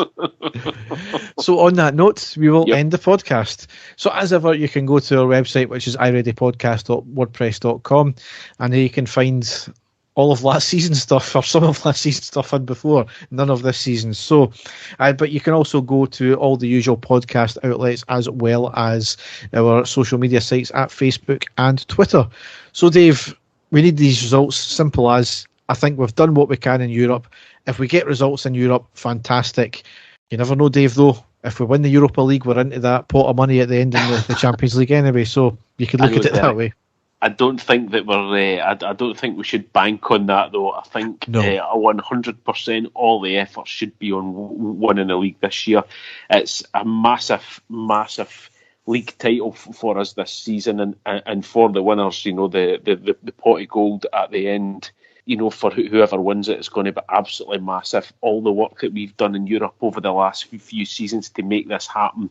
So on that note, we will end the podcast. So as ever, you can go to our website, which is ireadypodcast.wordpress.com, and there you can find all of last season's stuff, or some of last season's stuff in before, none of this season. So, but you can also go to all the usual podcast outlets as well as our social media sites at Facebook and Twitter. So, Dave, we need these results, simple as. I think we've done what we can in Europe. If we get results in Europe, fantastic. You never know, Dave, though. If we win the Europa League, we're into that pot of money at the end of the Champions League anyway. So you could look at it that way. I don't think that we're. I don't think we should bank on that, though. I think 100% all the effort should be on winning the league this year. It's a massive, massive league title for us this season, and for the winners, the pot of gold at the end. For whoever wins it, it's going to be absolutely massive. All the work that we've done in Europe over the last few seasons to make this happen,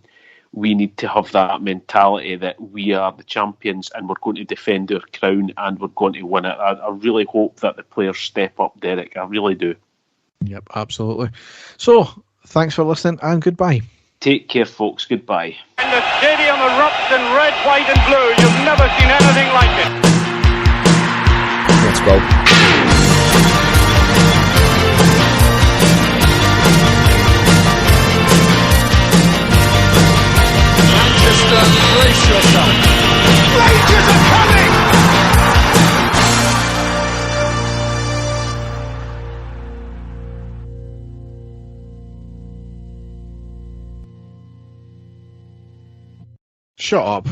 we need to have that mentality that we are the champions and we're going to defend our crown and we're going to win it. I really hope that the players step up, Derek. I really do. Yep, absolutely. So, thanks for listening and goodbye. Take care, folks. Goodbye. And the stadium erupts in red, white and blue. You've never seen anything like it. Let's go. Brace yourself. Rangers are coming! Shut up.